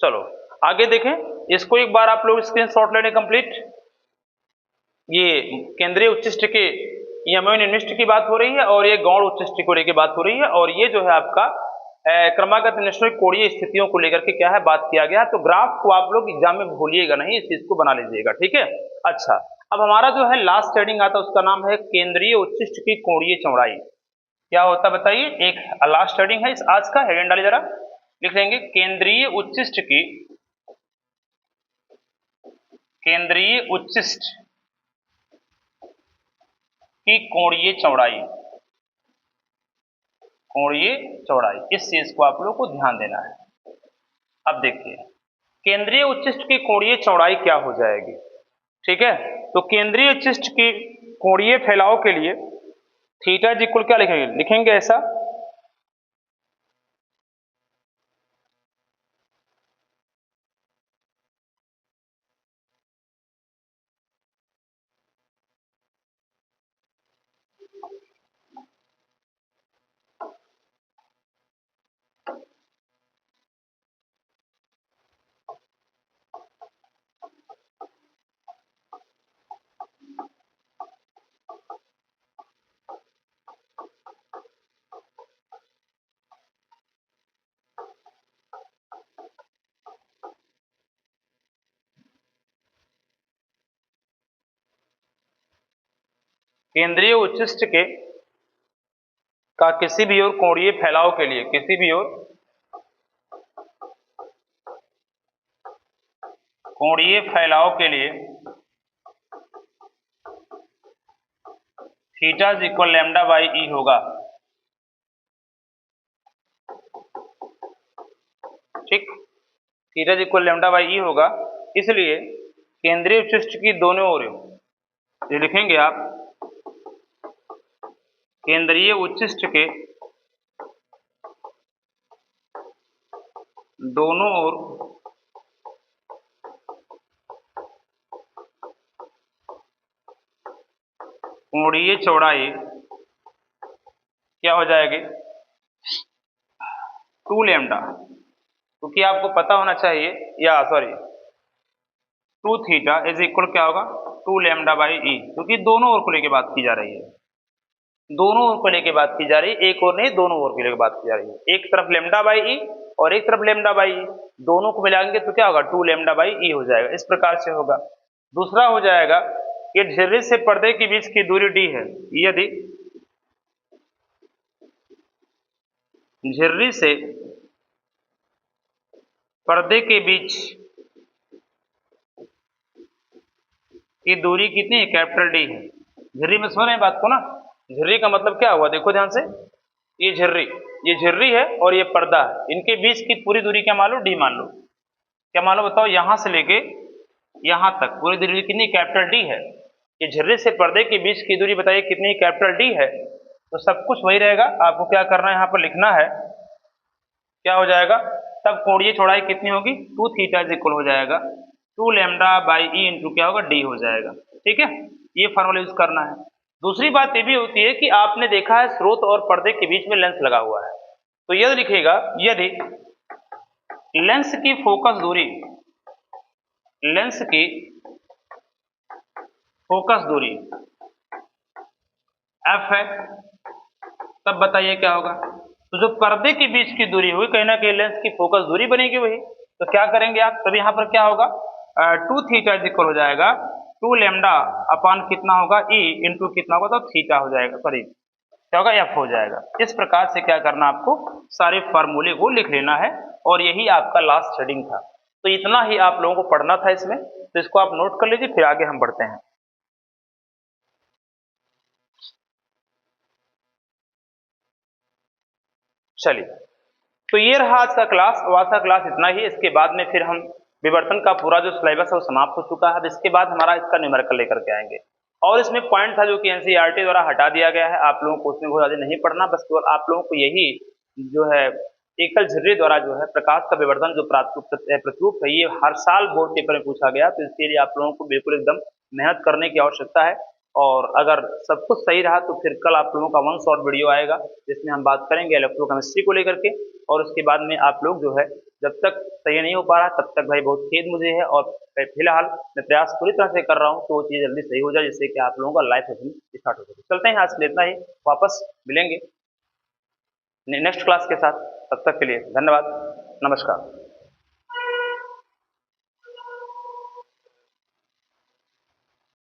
चलो आगे देखें, इसको एक बार आप लोग स्क्रीनशॉट ले लें कंप्लीट। ये केंद्रीय उच्चिष्ट के यमोन निम्निष्ठ की बात हो रही है और ये गौण उच्चिष्ट को लेकर बात हो रही है, और ये जो है आपका क्रमागत निम्निष्ठों की कोणीय स्थितियों को लेकर के क्या है, बात किया गया। तो ग्राफ को आप लोग एग्जाम में भूलिएगा नहीं, इस चीज को बना लीजिएगा, ठीक है। अच्छा, अब हमारा जो है लास्ट हेडिंग आता है, उसका नाम है केंद्रीय उच्चिष्ट की कोणीय चौड़ाई। क्या होता है बताइए, एक लास्ट हेडिंग है इस आज का, हेडिंग डालिए जरा, लिख लेंगे केंद्रीय उच्चिष्ट की कोणीय चौड़ाई, कोणीय चौड़ाई, इस चीज को आप लोग को ध्यान देना है। अब देखिए, केंद्रीय उच्चिष्ट की कोणीय चौड़ाई क्या हो जाएगी, ठीक है। तो केंद्रीय उच्चिष्ट की कोणीय फैलाव के लिए थीटा इज इक्वल क्या लिखेंगे, लिखेंगे ऐसा, केंद्रीय उच्चिष्ट के का किसी भी ओर कोणीय फैलाव के लिए, किसी भी ओर कोणीय फैलाव के लिए theta is equal lambda by E होगा, ठीक। Theta is equal lambda by E होगा, इसलिए केंद्रीय उच्चिष्ट की दोनों ओर, ये लिखेंगे आप, केंद्रीय उच्चिष्ट के दोनों ओर कोणीय चौड़ाई क्या हो जाएगी, 2 लैम्डा, क्योंकि आपको पता होना चाहिए, या सॉरी 2 थीटा इज इक्वल क्या होगा, 2 लैम्डा बाई ई, क्योंकि दोनों ओर को लेके बात की जा रही है, दोनों ओर को लेके बात की जा रही है, एक और नहीं, दोनों ओर को लेके बात की जा रही है। एक तरफ लैम्डा बाई ई और एक तरफ लैम्डा बाई ई, दोनों को मिलाएंगे तो क्या होगा, 2 लैम्डा बाई ई हो जाएगा, इस प्रकार से होगा। दूसरा हो जाएगा, ये झिर्री से पर्दे के बीच की दूरी डी है, यदि झिर्री से पर्दे के बीच की दूरी कितनी है, कैपिटल डी है। झिर्री में समझ रहे हैं बात को ना, झिर्री का मतलब क्या हुआ, देखो ध्यान से, ये झिर्री है और ये पर्दा है, इनके बीच की पूरी दूरी क्या मान लो, डी मान लो। क्या मान लो बताओ, यहां से लेके यहां तक पूरी दूरी कितनी, कैपिटल डी है। ये झिर्री से पर्दे के बीच की दूरी बताइए कितनी, कैपिटल डी है। तो सब कुछ वही रहेगा, आपको क्या करना है, यहाँ पर लिखना है क्या हो जाएगा, तब कोणीय चौड़ाई कितनी होगी, 2 थीटा इज इक्वल हो जाएगा 2 लैम्डा बाई ई इंटू क्या होगा, डी हो जाएगा। ठीक है, ये फॉर्मूला यूज करना है। दूसरी बात ये भी होती है कि आपने देखा है स्रोत और पर्दे के बीच में लेंस लगा हुआ है, तो यह लिखेगा यदि लेंस की फोकस दूरी, लेंस की फोकस दूरी f है, तब बताइए क्या होगा। तो जो पर्दे के बीच की दूरी हुई, कहीं ना कहीं लेंस की फोकस दूरी बनेगी वही, तो क्या करेंगे आप, तब यहाँ पर क्या होगा, 2 थीटा इज इक्वल हो जाएगा 2 लैम्डा अपान कितना होगा, ई इंटू कितना होगा, तो थीटा हो जाएगा, सॉरी क्या होगा, एफ हो जाएगा। इस प्रकार से क्या करना, आपको सारे फार्मूले को लिख लेना है, और यही आपका लास्ट शेडिंग था। तो इतना ही आप लोगों को पढ़ना था इसमें, तो इसको आप नोट कर लीजिए, फिर आगे हम बढ़ते हैं। चलिए, तो ये रहा आज का क्लास, और आज का क्लास इतना ही। इसके बाद में फिर हम विवर्तन का पूरा जो सिलेबस है वो समाप्त हो चुका है। अब इसके बाद हमारा इसका न्यूमेरिकल लेकर के आएंगे, और इसमें पॉइंट था जो कि एनसीईआरटी द्वारा हटा दिया गया है, आप लोगों को उसमें बहुत ज्यादा नहीं पढ़ना, बस केवल आप लोगों को यही जो है एकल झर्रे द्वारा जो है प्रकाश का विवर्तन जो प्रतिरूप है, ये हर साल बोर्ड पेपर में पूछा गया, तो इसके लिए आप लोगों को बिल्कुल एकदम मेहनत करने की आवश्यकता है। और अगर सब कुछ सही रहा तो फिर कल आप लोगों का 1 शॉर्ट वीडियो आएगा, जिसमें हम बात करेंगे इलेक्ट्रोकेमिस्ट्री को लेकर के। और उसके बाद में आप लोग जो है, जब तक सही नहीं हो पा रहा तब तक भाई बहुत खेद मुझे है, और फिलहाल मैं प्रयास पूरी तरह से कर रहा हूँ तो वो चीज़ जल्दी सही हो जाए, जिससे कि आप लोगों का लाइफ सेशन स्टार्ट हो सके। चलते हैं, आज के लिए इतना ही, वापस मिलेंगे नेक्स्ट क्लास के साथ। तब तक के लिए धन्यवाद, नमस्कार।